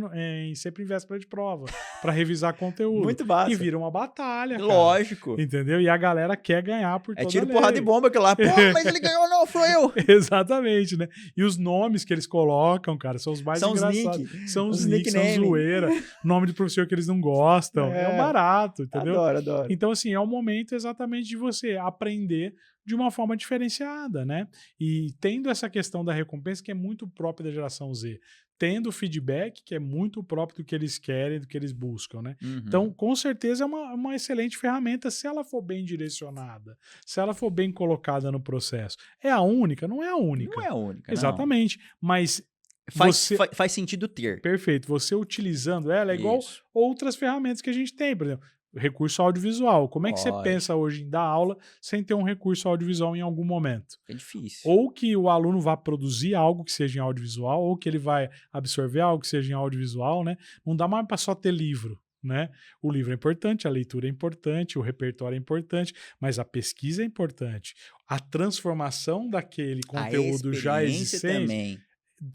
sempre em véspera de prova, para revisar conteúdo. Muito básico. E vira uma batalha, cara. Lógico. Entendeu? E a galera quer ganhar por toda a tiro, lei. porrada e bomba que lá. Pô, mas ele ganhou, não, foi eu. Exatamente, né? E os nomes que eles colocam, cara, são os mais engraçados. São os nicks, são zoeira. Nome de professor que eles não gostam. É um barato, entendeu? Adoro. Então, assim, é o momento exatamente de você aprender de uma forma diferenciada, né? E tendo essa questão da recompensa que é muito própria da geração Z, tendo feedback que é muito próprio do que eles querem, do que eles buscam, né? Uhum. Então, com certeza é uma excelente ferramenta se ela for bem direcionada, se ela for bem colocada no processo. É a única? Não é a única. Não é a única, exatamente. Não. Mas faz sentido ter. Perfeito. Você utilizando ela é igual outras ferramentas que a gente tem, por exemplo, recurso audiovisual. Como é que você pensa hoje em dar aula sem ter um recurso audiovisual em algum momento? É difícil. Ou que o aluno vá produzir algo que seja em audiovisual, ou que ele vai absorver algo que seja em audiovisual, né? Não dá mais para só ter livro, né? O livro é importante, a leitura é importante, o repertório é importante, mas a pesquisa é importante. A transformação daquele conteúdo já existente... também.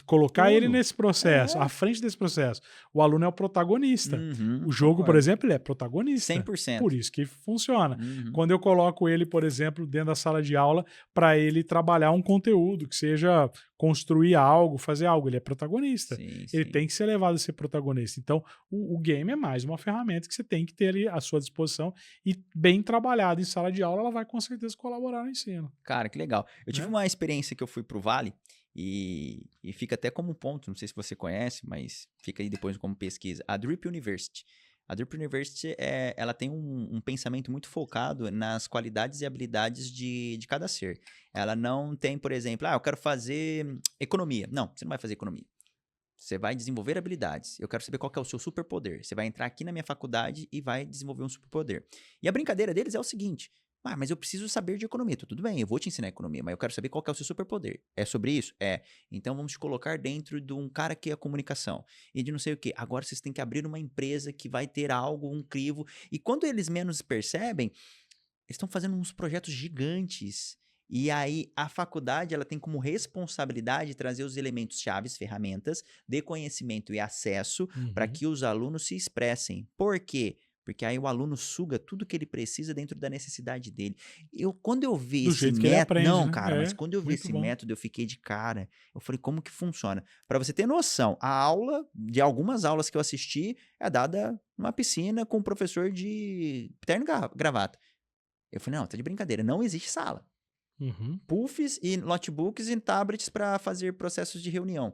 Colocar ele nesse processo, à frente desse processo. O aluno é o protagonista. O jogo, por exemplo, ele é protagonista. 100%. Por isso que funciona. Quando eu coloco ele, por exemplo, dentro da sala de aula, para ele trabalhar um conteúdo, que seja construir algo, fazer algo, ele é protagonista. Ele tem que ser levado a ser protagonista. Então, o game é mais uma ferramenta que você tem que ter ali à sua disposição e bem trabalhado em sala de aula, ela vai com certeza colaborar no ensino. Cara, que legal. Eu tive uma experiência que eu fui pro Vale, e fica até como ponto, não sei se você conhece, mas fica aí depois como pesquisa. A Drip University. A Drip University, ela tem um pensamento muito focado nas qualidades e habilidades de cada ser. Ela não tem, por exemplo, eu quero fazer economia. Não, você não vai fazer economia. Você vai desenvolver habilidades. Eu quero saber qual que é o seu superpoder. Você vai entrar aqui na minha faculdade e vai desenvolver um superpoder. E a brincadeira deles é o seguinte... mas eu preciso saber de economia. Tudo bem, eu vou te ensinar economia, mas eu quero saber qual que é o seu superpoder. É sobre isso? É. Então vamos te colocar dentro de um cara que é comunicação. E de não sei o quê. Agora vocês têm que abrir uma empresa que vai ter algo, um crivo. E quando eles menos percebem, eles estão fazendo uns projetos gigantes. E aí a faculdade ela tem como responsabilidade trazer os elementos chaves, ferramentas de conhecimento e acesso para que os alunos se expressem. Por quê? Porque aí o aluno suga tudo que ele precisa dentro da necessidade dele. Quando eu vi esse método... mas quando eu vi esse método, eu fiquei de cara. Eu falei, como que funciona? Para você ter noção, a aula, de algumas aulas que eu assisti, é dada numa piscina com um professor de terno e gravata. Eu falei, não, tá de brincadeira, não existe sala. Puffs e notebooks e tablets para fazer processos de reunião.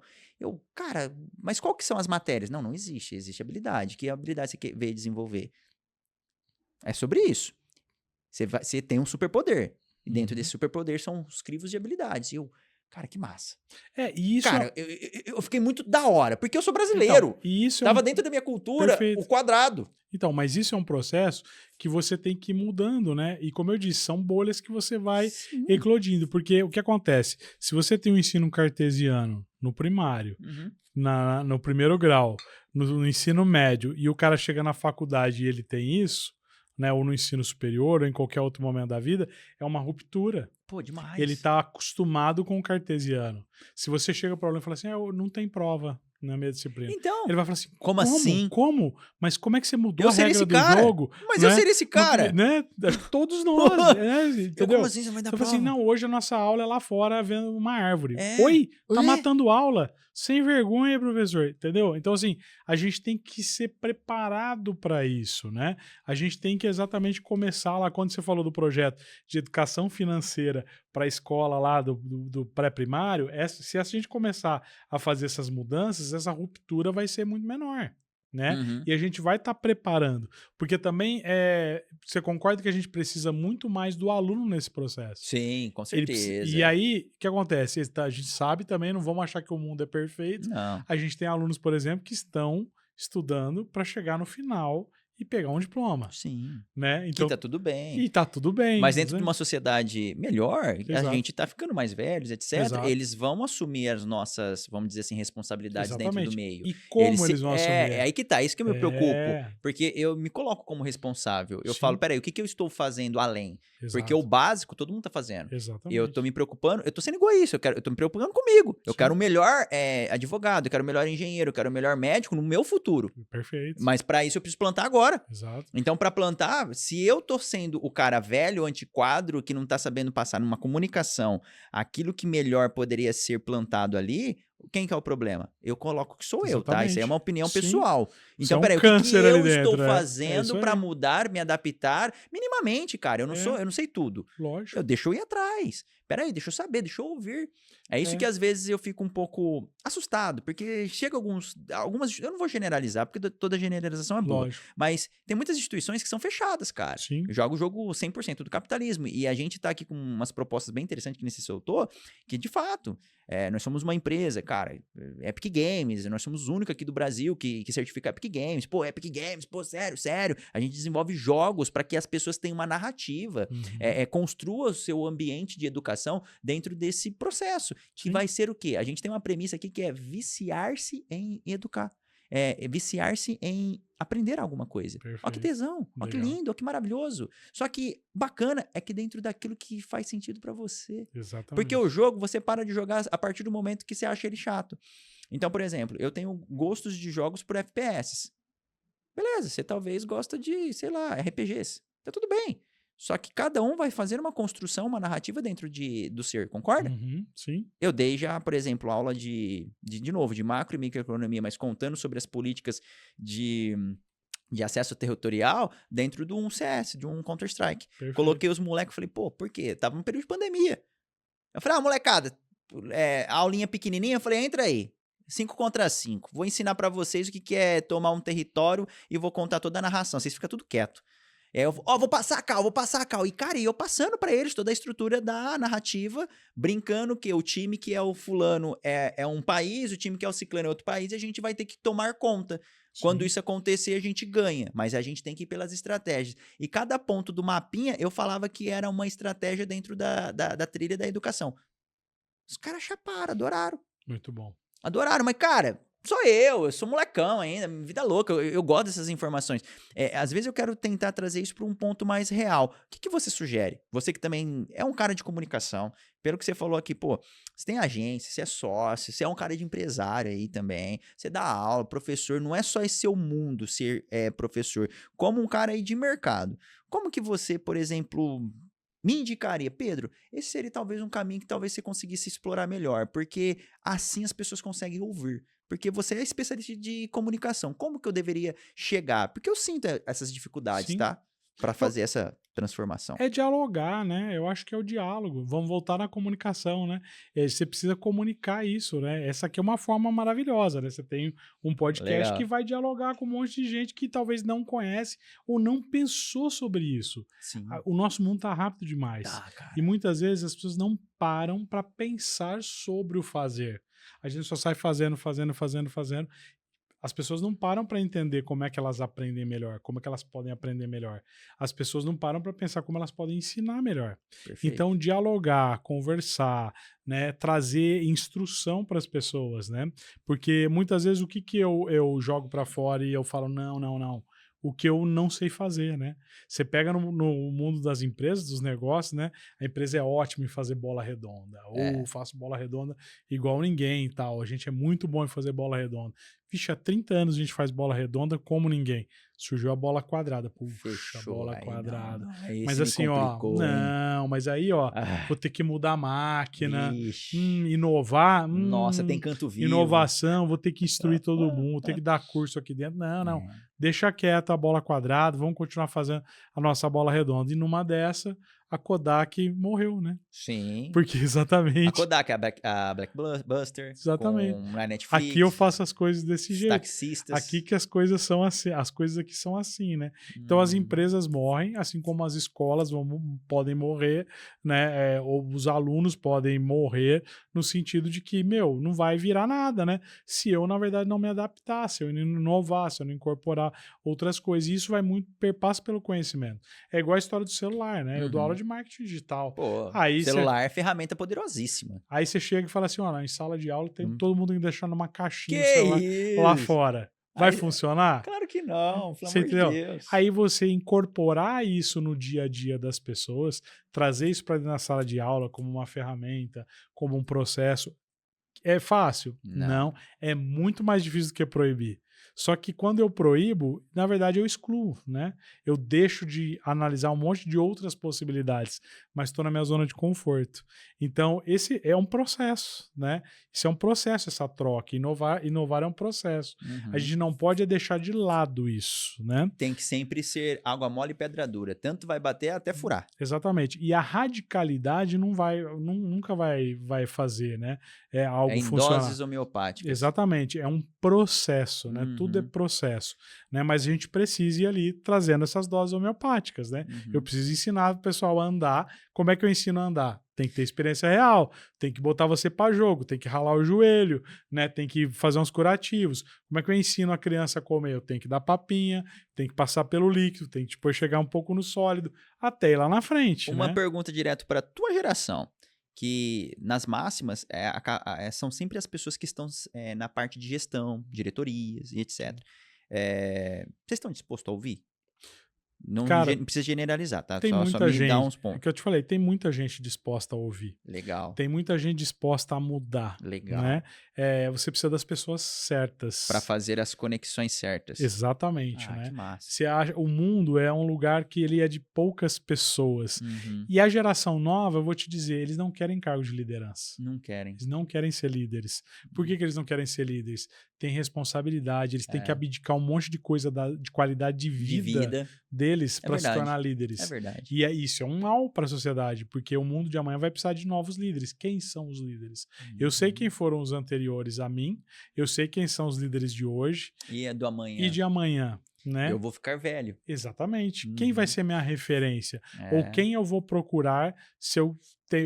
Cara, mas qual que são as matérias? Não existe. Existe habilidade. Que habilidade você veio desenvolver? É sobre isso. Você tem um superpoder. E dentro desse superpoder são os crivos de habilidades. Cara, que massa. Cara, eu fiquei muito da hora, porque eu sou brasileiro. Então, isso tava dentro da minha cultura, o quadrado. Então, mas isso é um processo que você tem que ir mudando, né? E como eu disse, são bolhas que você vai eclodindo. Porque o que acontece? Se você tem um ensino cartesiano no primário, no primeiro grau, no ensino médio, e o cara chega na faculdade e ele tem isso, né, ou no ensino superior, ou em qualquer outro momento da vida, é uma ruptura. Pô, demais. Ele está acostumado com o cartesiano. Se você chega para o aluno e fala assim, não tem prova na minha disciplina. Então, ele vai falar assim, como assim? Como? Mas como é que você mudou a regra do jogo? Mas eu seria esse cara. Né? Acho que todos nós, entendeu? Como assim você vai dar Você prova? fala assim, não, hoje a nossa aula é lá fora vendo uma árvore. Oi, tá matando aula? Sem vergonha, professor, entendeu? Então, assim, a gente tem que ser preparado para isso, né? A gente tem que exatamente começar lá, quando você falou do projeto de educação financeira para a escola lá do pré-primário, se a gente começar a fazer essas mudanças, essa ruptura vai ser muito menor, né? E a gente vai estar preparando, porque também você concorda que a gente precisa muito mais do aluno nesse processo? Sim, com certeza. E aí, o que acontece? A gente sabe também, não vamos achar que o mundo é perfeito. Não. A gente tem alunos, por exemplo, que estão estudando para chegar no final e pegar um diploma. Sim. Né? Então, e tá tudo bem. E tá tudo bem. Mas dentro de uma sociedade melhor, Exato. a gente tá ficando mais velhos, etc. Exato. Eles vão assumir as nossas, vamos dizer assim, responsabilidades dentro do meio. E como eles vão assumir? É aí que tá, isso que eu me preocupo. Porque eu me coloco como responsável. Eu falo, peraí, o que eu estou fazendo além? Exato. Porque o básico todo mundo tá fazendo. Exatamente. E eu tô me preocupando, eu tô sendo egoísta, eu tô me preocupando comigo. Eu quero o melhor advogado, eu quero o melhor engenheiro, eu quero o melhor médico no meu futuro. Perfeito. Mas para isso eu preciso plantar agora. Exato. Então, para plantar, se eu tô sendo o cara velho, antiquadro, que não tá sabendo passar numa comunicação aquilo que melhor poderia ser plantado ali, quem que é o problema? Eu coloco que sou eu, tá? Isso aí é uma opinião pessoal. Então, peraí, o que eu estou fazendo para mudar, me adaptar minimamente, cara? Eu não sei tudo. Lógico. Eu deixo eu ir atrás. Peraí, deixa eu saber, deixa eu ouvir. É isso que às vezes eu fico um pouco assustado, porque chega algumas, eu não vou generalizar, porque toda generalização é boa, Lógico. mas tem muitas instituições que são fechadas, cara. Sim. Joga o jogo 100% do capitalismo, e a gente tá aqui com umas propostas bem interessantes que nem se soltou, que de fato, nós somos uma empresa, cara, Epic Games, nós somos os únicos aqui do Brasil que certifica Epic Games, Epic Games, sério, a gente desenvolve jogos para que as pessoas tenham uma narrativa, construa o seu ambiente de educação dentro desse processo, que vai ser o quê? A gente tem uma premissa aqui que é viciar-se em educar. Viciar-se em aprender alguma coisa. Ó que tesão, ó que lindo, ó que maravilhoso. Só que bacana é que dentro daquilo que faz sentido pra você. Exatamente. Porque o jogo, você para de jogar a partir do momento que você acha ele chato. Então, por exemplo, eu tenho gostos de jogos por FPS. Beleza, você talvez gosta de, sei lá, RPGs. Tá tudo bem. Só que cada um vai fazer uma construção, uma narrativa dentro do ser, concorda? Sim. Eu dei já, por exemplo, aula de novo, de macro e microeconomia, mas contando sobre as políticas de acesso territorial dentro de um CS, de um Counter-Strike. Coloquei os moleques e falei, por quê? Tava no período de pandemia. Eu falei, molecada, a aulinha pequenininha, eu falei, entra aí. 5 contra 5. Vou ensinar pra vocês o que é tomar um território e vou contar toda a narração. Vocês ficam tudo quieto. Vou passar a cal. E, cara, eu passando pra eles toda a estrutura da narrativa, brincando que o time que é o fulano é um país, o time que é o ciclano é outro país, e a gente vai ter que tomar conta. Sim. Quando isso acontecer, a gente ganha, mas a gente tem que ir pelas estratégias. E cada ponto do mapinha, eu falava que era uma estratégia dentro da trilha da educação. Os caras chaparam, adoraram. Muito bom. Adoraram, mas, cara... eu sou molecão ainda, vida louca, eu gosto dessas informações. Às vezes eu quero tentar trazer isso para um ponto mais real. O que você sugere? Você que também é um cara de comunicação, pelo que você falou aqui, você tem agência, você é sócio, você é um cara de empresário aí também, você dá aula, professor, não é só esse seu mundo ser professor, como um cara aí de mercado. Como que você, por exemplo... me indicaria, Pedro, esse seria talvez um caminho que talvez você conseguisse explorar melhor, porque assim as pessoas conseguem ouvir. Porque você é especialista de comunicação. Como que eu deveria chegar? Porque eu sinto essas dificuldades, tá? Para fazer essa transformação. É dialogar, né? Eu acho que é o diálogo. Vamos voltar na comunicação, né? Você precisa comunicar isso, né? Essa aqui é uma forma maravilhosa, né? Você tem um podcast que vai dialogar com um monte de gente que talvez não conhece ou não pensou sobre isso. Sim. O nosso mundo tá rápido demais. E muitas vezes as pessoas não param para pensar sobre o fazer. A gente só sai fazendo. As pessoas não param para entender como é que elas aprendem melhor, como é que elas podem aprender melhor. As pessoas não param para pensar como elas podem ensinar melhor. Perfeito. Então, dialogar, conversar, né, trazer instrução para as pessoas, né? Porque muitas vezes o que eu jogo para fora e eu falo, não. O que eu não sei fazer, né? Você pega no mundo das empresas, dos negócios, né? A empresa é ótima em fazer bola redonda. Ou faço bola redonda igual ninguém e tal. A gente é muito bom em fazer bola redonda. Vixe, há 30 anos a gente faz bola redonda como ninguém. Surgiu a bola quadrada. Puxa, Fechou, bola aí quadrada. não, aí Mas assim, ó, não, mas aí, ó, vou ter que mudar a máquina, inovar, nossa, tem canto vivo. inovação, vou ter que instruir todo mundo, vou ter que dar curso aqui dentro. Não. Deixa quieto a bola quadrada, vamos continuar fazendo a nossa bola redonda. E numa dessa, a Kodak morreu, né? Sim. Porque exatamente. A Kodak, a Blackbuster, exatamente. com a Netflix. Aqui eu faço as coisas desse jeito. Taxistas. Aqui que as coisas são assim, as coisas aqui são assim, né? Então as empresas morrem, assim como as escolas podem morrer, né? Ou os alunos podem morrer no sentido de que, não vai virar nada, né? Se eu, na verdade, não me adaptar, se eu não inovar, se eu não incorporar outras coisas. E isso vai muito, perpassa pelo conhecimento. É igual a história do celular, né? Eu dou aula de marketing digital. Pô, aí celular é ferramenta poderosíssima. Aí você chega e fala assim, ó, em sala de aula todo mundo tem que deixar numa caixinha o Que celular isso? lá fora. Vai funcionar? Claro que não, pelo Você amor entendeu? de Deus. Aí você incorporar isso no dia a dia das pessoas, trazer isso para dentro da sala de aula como uma ferramenta, como um processo, é fácil? Não. É muito mais difícil do que proibir. Só que quando eu proíbo, na verdade eu excluo, né? Eu deixo de analisar um monte de outras possibilidades, mas estou na minha zona de conforto. Então, esse é um processo, né? Isso é um processo, essa troca. Inovar é um processo. A gente não pode deixar de lado isso, né? Tem que sempre ser água mole e pedra dura. Tanto vai bater até furar. Exatamente. E a radicalidade nunca vai fazer, né? É algo em funcionar. Doses homeopáticas. Exatamente. É um processo, né? Tudo é processo, né? Mas a gente precisa ir ali trazendo essas doses homeopáticas, né? Eu preciso ensinar o pessoal a andar. Como é que eu ensino a andar? Tem que ter experiência real, tem que botar você para jogo, tem que ralar o joelho, né? Tem que fazer uns curativos. Como é que eu ensino a criança a comer? Eu tenho que dar papinha, tem que passar pelo líquido, tem que depois chegar um pouco no sólido, até ir lá na frente. Uma né? pergunta direto para a tua geração, que nas máximas são sempre as pessoas que estão na parte de gestão, diretorias e etc. Vocês estão dispostos a ouvir? Não precisa generalizar, tá? Tem só muita me gente, dá uns pontos. É que eu te falei, tem muita gente disposta a ouvir. Legal. Tem muita gente disposta a mudar. Legal. Né? Você precisa das pessoas certas. Para fazer as conexões certas. Exatamente. Né? Que massa. O mundo é um lugar que ele é de poucas pessoas. E a geração nova, eu vou te dizer, eles não querem cargo de liderança. Não querem. Eles não querem ser líderes. Por que eles não querem ser líderes? Tem responsabilidade, eles têm que abdicar um monte de coisa de qualidade de vida. Deles para se tornar líderes. É verdade. E isso é um mal para a sociedade, porque o mundo de amanhã vai precisar de novos líderes. Quem são os líderes? Eu sei quem foram os anteriores a mim, eu sei quem são os líderes de hoje. E do amanhã. E de amanhã. Né? Eu vou ficar velho. Exatamente. Quem vai ser minha referência? Ou quem eu vou procurar se eu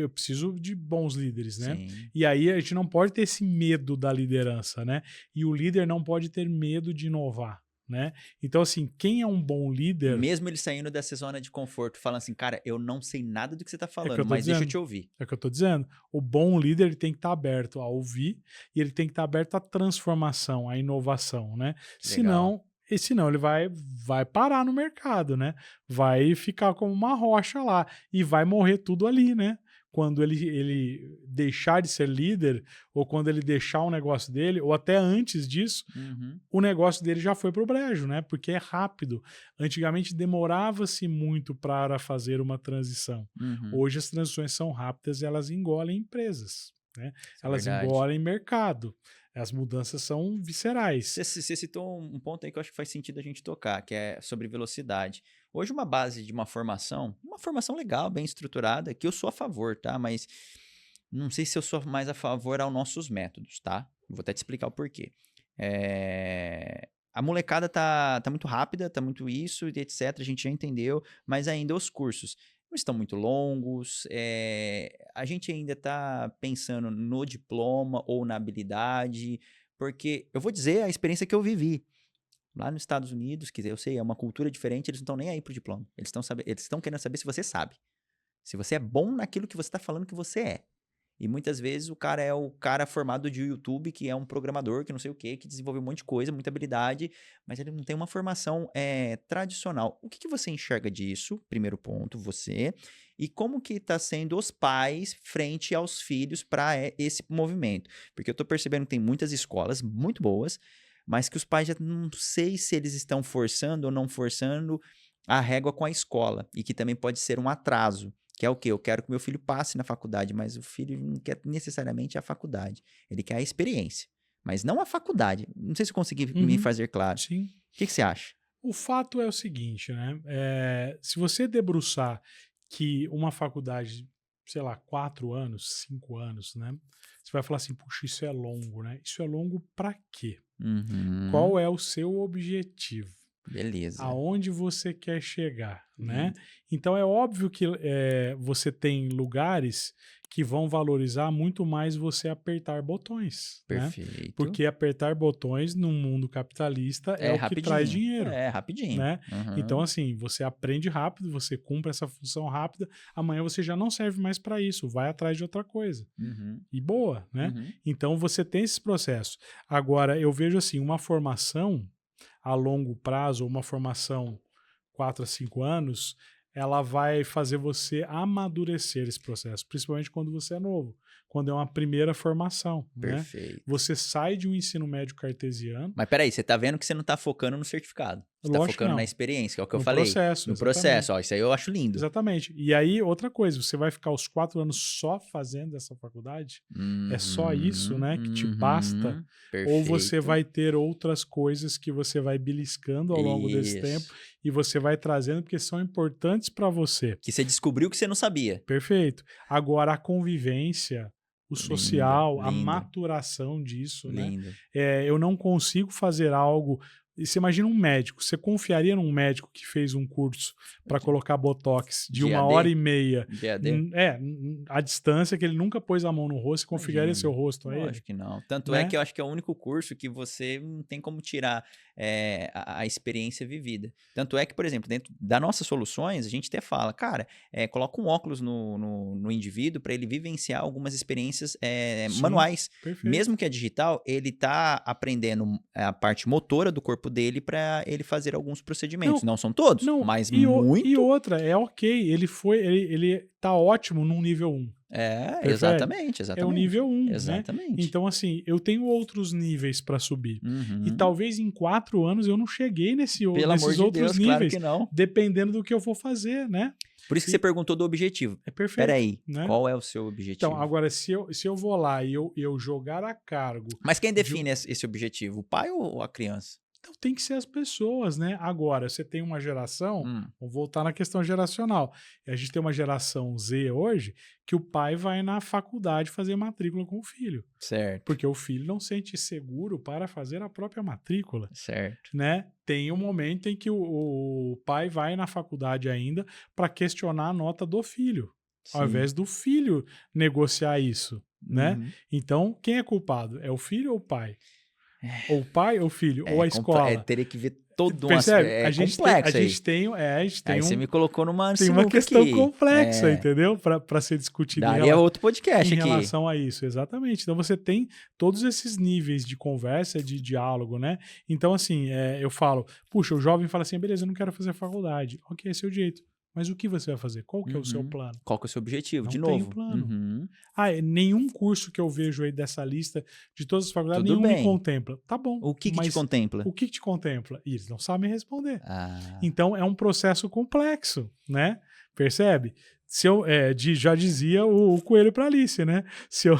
preciso de bons líderes, né? Sim. E aí a gente não pode ter esse medo da liderança, né? E o líder não pode ter medo de inovar. Né? Então, assim, quem é um bom líder... Mesmo ele saindo dessa zona de conforto, falando assim, cara, eu não sei nada do que você está falando, mas deixa eu te ouvir. É o que eu tô dizendo. O bom líder ele tem que estar aberto a ouvir e ele tem que estar aberto à transformação, à inovação, né? Senão ele vai parar no mercado, né? Vai ficar como uma rocha lá e vai morrer tudo ali, né? Quando ele deixar de ser líder, ou quando ele deixar o negócio dele, ou até antes disso, o negócio dele já foi pro brejo, né? Porque é rápido. Antigamente demorava-se muito para fazer uma transição. Hoje as transições são rápidas e elas engolem empresas, né? Elas engolem mercado. As mudanças são viscerais. Você citou um ponto aí que eu acho que faz sentido a gente tocar, que é sobre velocidade. Hoje uma base de uma formação legal, bem estruturada, que eu sou a favor, tá? Mas não sei se eu sou mais a favor aos nossos métodos, tá? Vou até te explicar o porquê. A molecada tá muito rápida, tá muito isso, etc. A gente já entendeu, mas ainda os cursos não estão muito longos, a gente ainda está pensando no diploma ou na habilidade, Porque eu vou dizer a experiência que eu vivi. Lá nos Estados Unidos, que eu sei, é uma cultura diferente, eles não estão nem aí pro diploma. Eles estão querendo saber se você sabe. Se você é bom naquilo que você está falando que você é. E muitas vezes o cara é o cara formado de YouTube, que é um programador, que não sei o quê, que desenvolveu um monte de coisa, muita habilidade, mas ele não tem uma formação tradicional. O que você enxerga disso? Primeiro ponto, você. E como que está sendo os pais frente aos filhos para esse movimento? Porque eu estou percebendo que tem muitas escolas muito boas, mas que os pais já não sei se eles estão forçando ou não forçando a régua com a escola. E que também pode ser um atraso. Que é o quê? Eu quero que meu filho passe na faculdade, mas o filho não quer necessariamente a faculdade. Ele quer a experiência, mas não a faculdade. Não sei se eu consegui me fazer claro. Sim. O que você acha? O fato é o seguinte, né? Se você debruçar que uma faculdade, sei lá, 4 anos, 5 anos, né? Você vai falar assim, puxa, isso é longo, né? Isso é longo pra quê? Qual é o seu objetivo? Beleza. Aonde você quer chegar, né? Então é óbvio que você tem lugares que vão valorizar muito mais você apertar botões, Perfeito. Né? Porque apertar botões num mundo capitalista é o rapidinho. que traz dinheiro. É rapidinho. Né? Então assim, você aprende rápido, você cumpre essa função rápida, amanhã você já não serve mais para isso, vai atrás de outra coisa. E boa, né? Então você tem esses processos. Agora, eu vejo assim, uma formação a longo prazo, uma formação 4 a 5 anos, ela vai fazer você amadurecer esse processo, principalmente quando você é novo, quando é uma primeira formação. Perfeito. Né? Você sai de um ensino médio cartesiano. Mas peraí, você tá vendo que você não tá focando no certificado. Você tá focando na experiência, que é o que eu falei. No processo, ó, isso aí eu acho lindo. Exatamente. E aí, outra coisa, você vai ficar os 4 anos só fazendo essa faculdade? É só isso, né, que te basta? Perfeito. Ou você vai ter outras coisas que você vai beliscando ao longo desse tempo e você vai trazendo porque são importantes para você. Que você descobriu que você não sabia. Perfeito. Agora, a convivência, o social, a maturação disso, né? Eu não consigo fazer algo... E você imagina um médico, você confiaria num médico que fez um curso para colocar botox de 1h30 à distância, que ele nunca pôs a mão no rosto e confiaria seu rosto a ele? Acho que não. Tanto é que eu acho que é o único curso que você não tem como tirar a experiência vivida. Tanto é que, por exemplo, dentro das nossas soluções, a gente até fala, cara, coloca um óculos no indivíduo para ele vivenciar algumas experiências manuais. Perfeito. Mesmo que é digital, ele tá aprendendo a parte motora do corpo dele para ele fazer alguns procedimentos. Não são todos, mas muito. E outra, é ok, ele tá ótimo num nível 1. Exatamente. É o nível 1, exatamente. Né? Então, assim, eu tenho outros níveis para subir. E talvez em 4 anos eu não cheguei nesses outros níveis, claro que não. Dependendo do que eu for fazer, né? Por isso que você perguntou do objetivo. É perfeito. Peraí, né? Qual é o seu objetivo? Então, agora, se eu vou lá e eu jogar a cargo... Mas quem define esse objetivo? O pai ou a criança? Então tem que ser as pessoas, né? Agora, você tem uma geração, vamos voltar na questão geracional. A gente tem uma geração Z hoje que o pai vai na faculdade fazer matrícula com o filho. Certo. Porque o filho não sente seguro para fazer a própria matrícula. Certo. Né? Tem um momento em que o pai vai na faculdade ainda para questionar a nota do filho, ao invés do filho negociar isso, né? Então, quem é culpado? É o filho ou o pai? Ou o pai ou o filho? Ou a escola? Teria que ver todo um aspecto. A gente tem aí você me colocou numa tem uma questão aqui. complexa, entendeu? Para ser discutida. Daria outro podcast em aqui. relação a isso, exatamente. Então você tem todos esses níveis de conversa, de diálogo, né? Então, assim, eu falo, puxa, o jovem fala assim, beleza, eu não quero fazer faculdade. Ok, esse é o jeito. Mas o que você vai fazer? Qual que é o seu plano? Qual que é o seu objetivo? Não de tem novo. Plano. Nenhum curso que eu vejo aí dessa lista de todas as faculdades, nenhum me contempla. Tá bom. O que te contempla? O que te contempla? E eles não sabem responder. Então, é um processo complexo, né? Percebe? Se eu, já dizia o coelho para Alice, né? Se eu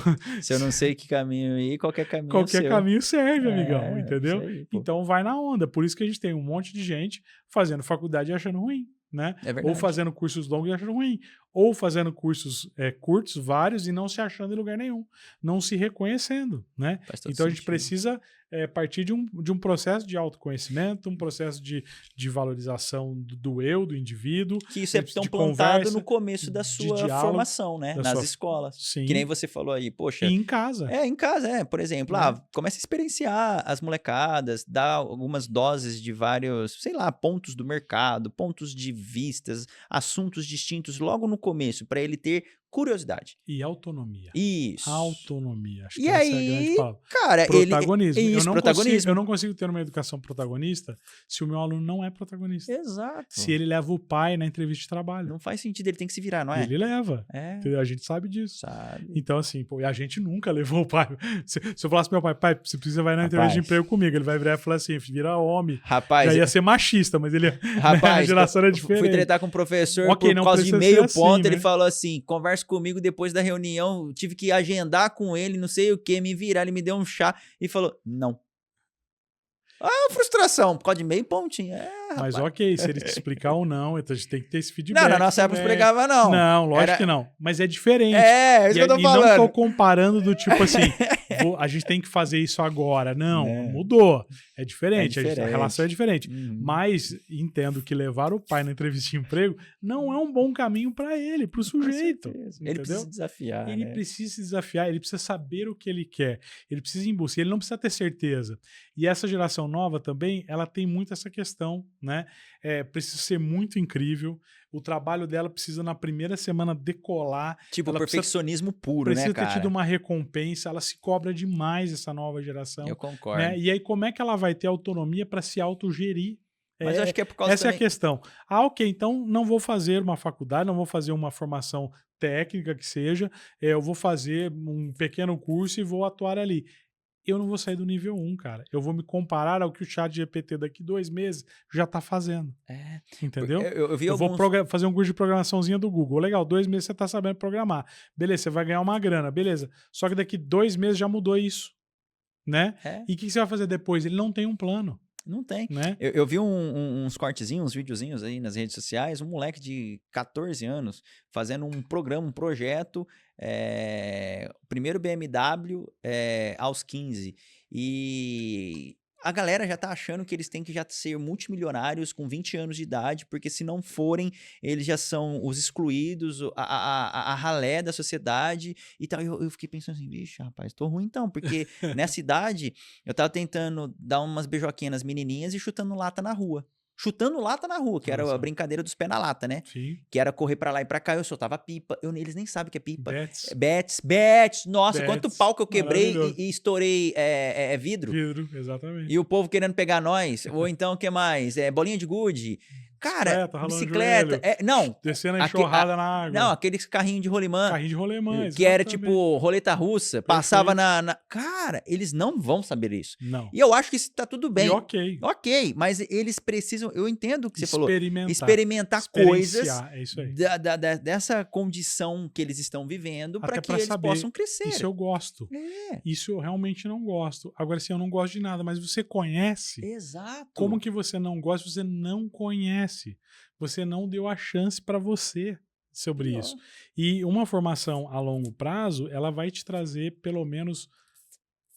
não sei que caminho ir, qualquer caminho caminho serve, amigão, entendeu? Aí, então, vai na onda. Por isso que a gente tem um monte de gente fazendo faculdade e achando ruim. Né? É ou fazendo cursos longos e achando ruim, ou fazendo cursos curtos, vários, e não se achando em lugar nenhum, não se reconhecendo, né? Então a gente precisa partir de um processo de autoconhecimento, um processo de valorização do eu, do indivíduo. Que isso é tão plantado no começo da sua formação, né? Nas escolas. Sim. Que nem você falou aí, poxa. E em casa. Em casa, por exemplo. Começa a experienciar as molecadas, dá algumas doses de vários, sei lá, pontos do mercado, pontos de vistas, assuntos distintos logo no começo, para ele ter curiosidade. E autonomia. Isso. Autonomia. Acho e que aí, essa é a grande palavra. Cara, protagonismo. Protagonismo. Eu não consigo ter uma educação protagonista se o meu aluno não é protagonista. Exato. Se ele leva o pai na entrevista de trabalho. Não faz sentido, ele tem que se virar, não é? Ele leva. A gente sabe disso. Sabe. Então, assim, a gente nunca levou o pai. Se eu falasse pro meu pai, você precisa vai na entrevista de emprego comigo, ele vai virar e falar assim, vira homem. Rapaz. Já ia ser machista, mas ele a geração era diferente. Fui tretar com um professor por causa de meio ponto, ele falou assim, conversa comigo depois da reunião, tive que agendar com ele, não sei o que, me virar, ele me deu um chá e falou, não. Frustração, por causa de meio pontinho. Mas ok, se ele te explicar ou não, então a gente tem que ter esse feedback. Não, na nossa época não explicava, não. Não, lógico que não. Mas é diferente. É isso que eu tô falando. E não tô comparando do tipo assim, a gente tem que fazer isso agora. Não, mudou. É diferente, a relação é diferente. Mas entendo que levar o pai na entrevista de emprego não é um bom caminho para ele, pro sujeito. Ele precisa se desafiar. Ele precisa se desafiar, ele precisa saber o que ele quer. Ele precisa ir em busca, ele não precisa ter certeza. E essa geração nova também, ela tem muito essa questão, né? Precisa ser muito incrível. O trabalho dela precisa, na primeira semana, decolar. Tipo, perfeccionismo puro, né, cara? Precisa ter tido uma recompensa. Ela se cobra demais, essa nova geração. Eu concordo. Né? E aí, como é que ela vai ter autonomia para se autogerir? Mas eu acho que é por causa Essa é a questão. Ok, então não vou fazer uma faculdade, não vou fazer uma formação técnica que seja, eu vou fazer um pequeno curso e vou atuar ali. Eu não vou sair do nível 1, cara. Eu vou me comparar ao que o ChatGPT daqui 2 meses já tá fazendo. Entendeu? Eu vou fazer um curso de programaçãozinha do Google. Legal, 2 meses você tá sabendo programar. Beleza, você vai ganhar uma grana. Beleza. Só que daqui 2 meses já mudou isso. Né? E o que você vai fazer depois? Ele não tem um plano. Não tem. Né? Eu vi uns cortezinhos, uns videozinhos aí nas redes sociais, um moleque de 14 anos fazendo um programa, um projeto, primeiro BMW aos 15. E a galera já tá achando que eles têm que já ser multimilionários com 20 anos de idade, porque se não forem, eles já são os excluídos, a ralé da sociedade e tal. Eu fiquei pensando assim, bicho, rapaz, tô ruim então, porque nessa idade eu tava tentando dar umas beijoquinhas nas menininhas e chutando lata na rua. Chutando lata na rua, que era a brincadeira dos pés na lata, né? Sim. Que era correr pra lá e pra cá, eu soltava pipa. Eles nem sabem o que é pipa. Bets. Nossa, quanto pau que eu quebrei e estourei vidro. Vidro, exatamente. E o povo querendo pegar nós. Ou então, o que mais? Bolinha de gude. Cara, bicicleta. Não. Descendo a enxurrada na água. Não, aqueles carrinhos de rolimã. Carrinho de rolimã, que era tipo roleta russa. Perfeito. Passava na... Cara, eles não vão saber isso. Não. E eu acho que isso tá tudo bem. E ok, mas eles precisam... Eu entendo o que você falou. Experimentar coisas isso aí. dessa condição que eles estão vivendo para que eles possam crescer. Isso eu gosto. Isso eu realmente não gosto. Agora, assim, eu não gosto de nada, mas você conhece. Exato. Como que você não gosta? Você não conhece. Você não deu a chance para você sobre isso. E uma formação a longo prazo, ela vai te trazer pelo menos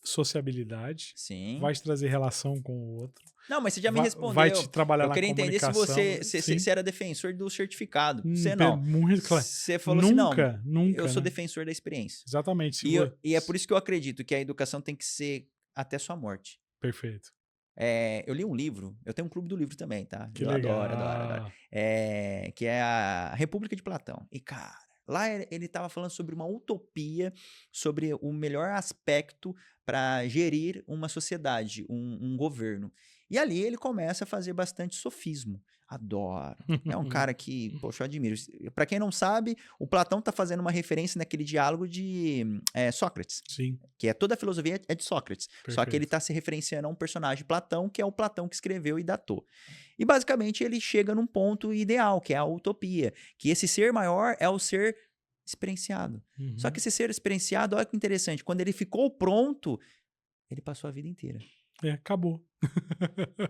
sociabilidade. Sim. Vai te trazer relação com o outro. Não, mas você já me respondeu. Vai te trabalhar na comunicação. Eu queria entender se você era defensor do certificado. Você não. Você falou nunca, assim, nunca. Eu sou defensor da experiência. Exatamente. E é por isso que eu acredito que a educação tem que ser até sua morte. Perfeito. Eu li um livro, eu tenho um clube do livro também, tá? Que legal. Adoro. Que é a República de Platão. E, cara, lá ele tava falando sobre uma utopia, sobre o melhor aspecto para gerir uma sociedade, um governo. E ali ele começa a fazer bastante sofismo. Adoro. É um cara que, poxa, eu admiro. Para quem não sabe, o Platão tá fazendo uma referência naquele diálogo de Sócrates. Sim. Que toda a filosofia é de Sócrates. Perfeito. Só que ele tá se referenciando a um personagem Platão, que é o Platão que escreveu e datou. E basicamente ele chega num ponto ideal, que é a utopia. Que esse ser maior é o ser experienciado. Só que esse ser experienciado, olha que interessante, quando ele ficou pronto, ele passou a vida inteira. Acabou.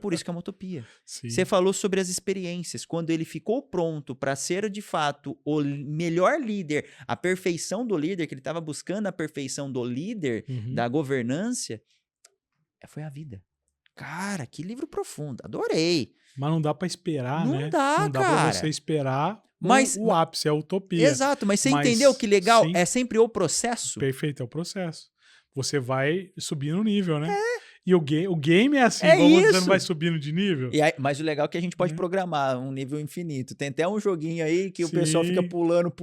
Por isso que é uma utopia. Sim. Você falou sobre as experiências. Quando ele ficou pronto para ser, de fato, o melhor líder, a perfeição do líder, que ele estava buscando a perfeição do líder, da governância, foi a vida. Cara, que livro profundo. Adorei. Mas não dá pra esperar, né? Não dá, não dá cara. pra você esperar Mas, o ápice, é a utopia. Exato, mas você entendeu que legal? Sim, é sempre o processo. Perfeito, é o processo. Você vai subindo o nível, né? É. E o game é assim, vamos dizendo, vai subindo de nível. E aí, mas o legal é que a gente pode programar um nível infinito. Tem até um joguinho aí que o pessoal fica pulando.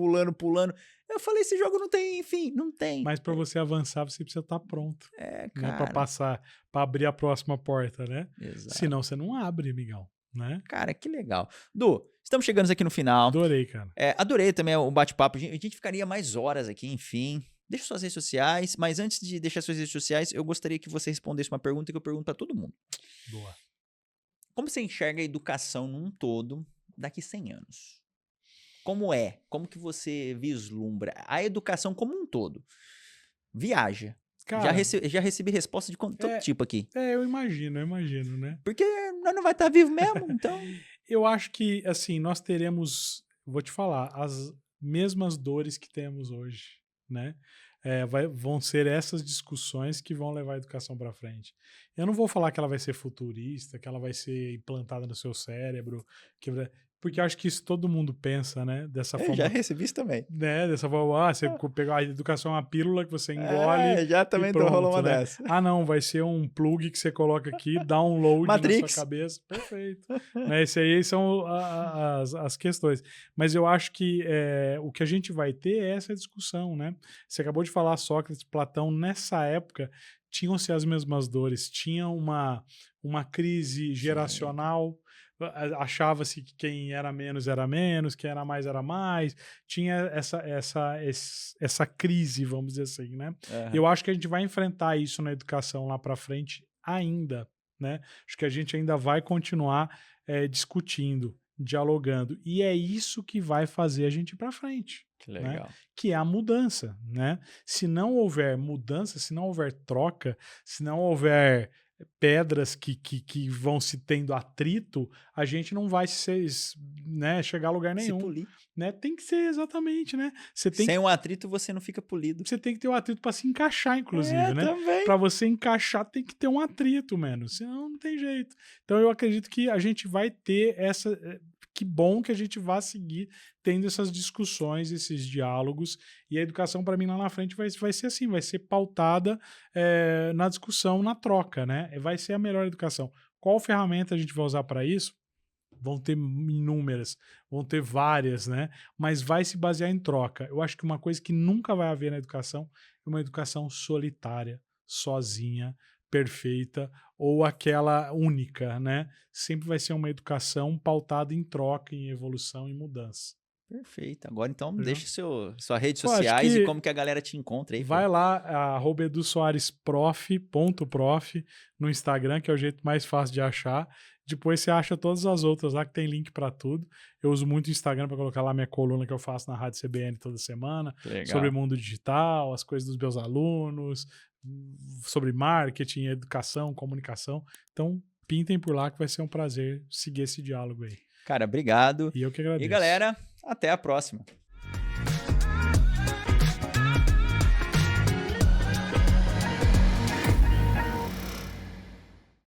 Eu falei, esse jogo não tem fim. Não tem. Mas para você avançar, você precisa estar pronto. Cara. Né? Para passar, para abrir a próxima porta, né? Exato. Senão você não abre, amigão. Né? Cara, que legal. Du, estamos chegando aqui no final. Adorei, cara. Adorei também o bate-papo. A gente ficaria mais horas aqui, enfim. Deixa suas redes sociais, mas antes de deixar suas redes sociais, eu gostaria que você respondesse uma pergunta que eu pergunto para todo mundo. Boa. Como você enxerga a educação num todo daqui 100 anos? Como é? Como que você vislumbra a educação como um todo? Viaja. Cara, já recebi resposta de todo tipo aqui. Eu imagino, né? Porque nós não vai estar vivo mesmo, então... Eu acho que, assim, nós teremos, vou te falar, as mesmas dores que temos hoje, né? Vão ser essas discussões que vão levar a educação para frente. Eu não vou falar que ela vai ser futurista, que ela vai ser implantada no seu cérebro, porque eu acho que isso todo mundo pensa, né? Dessa forma. Já recebi isso também. Né? Dessa forma, você pegar a educação é uma pílula que você engole. Já também rolou uma dessa. Ah, não, vai ser um plug que você coloca aqui, download Matrix. na sua cabeça. Perfeito. Né? Esse aí são as questões. Mas eu acho que o que a gente vai ter é essa discussão, né? Você acabou de falar Sócrates, Platão, nessa época tinham-se as mesmas dores, tinha uma crise geracional. Sim. Achava-se que quem era menos, quem era mais, tinha essa crise, vamos dizer assim, né? Eu acho que a gente vai enfrentar isso na educação lá para frente ainda, né? Acho que a gente ainda vai continuar discutindo, dialogando, e é isso que vai fazer a gente ir para frente. Que legal. Né? Que é a mudança, né? Se não houver mudança, se não houver troca, se não houver pedras que vão se tendo atrito, a gente não vai chegar a lugar nenhum. Se polir. Né? Tem que ser exatamente, né? Sem um atrito você não fica polido. Você tem que ter um atrito para se encaixar, inclusive, né? Para você encaixar tem que ter um atrito, menos. Senão não tem jeito. Então eu acredito que a gente vai ter essa... Que bom que a gente vá seguir tendo essas discussões, esses diálogos, e a educação para mim lá na frente vai ser assim, vai ser pautada na discussão, na troca, né? Vai ser a melhor educação. Qual ferramenta a gente vai usar para isso? Vão ter inúmeras, vão ter várias, né? Mas vai se basear em troca. Eu acho que uma coisa que nunca vai haver na educação é uma educação solitária, sozinha, perfeita ou aquela única, né? Sempre vai ser uma educação pautada em troca, em evolução e mudança. Perfeito. Agora então deixa suas redes sociais e como que a galera te encontra aí. Vai lá, @edusoaresprof.prof no Instagram, que é o jeito mais fácil de achar. Depois você acha todas as outras lá que tem link para tudo. Eu uso muito o Instagram para colocar lá minha coluna que eu faço na Rádio CBN toda semana, sobre mundo digital, as coisas dos meus alunos, sobre marketing, educação, comunicação. Então, pintem por lá que vai ser um prazer seguir esse diálogo aí. Cara, obrigado. E eu que agradeço. E galera, até a próxima.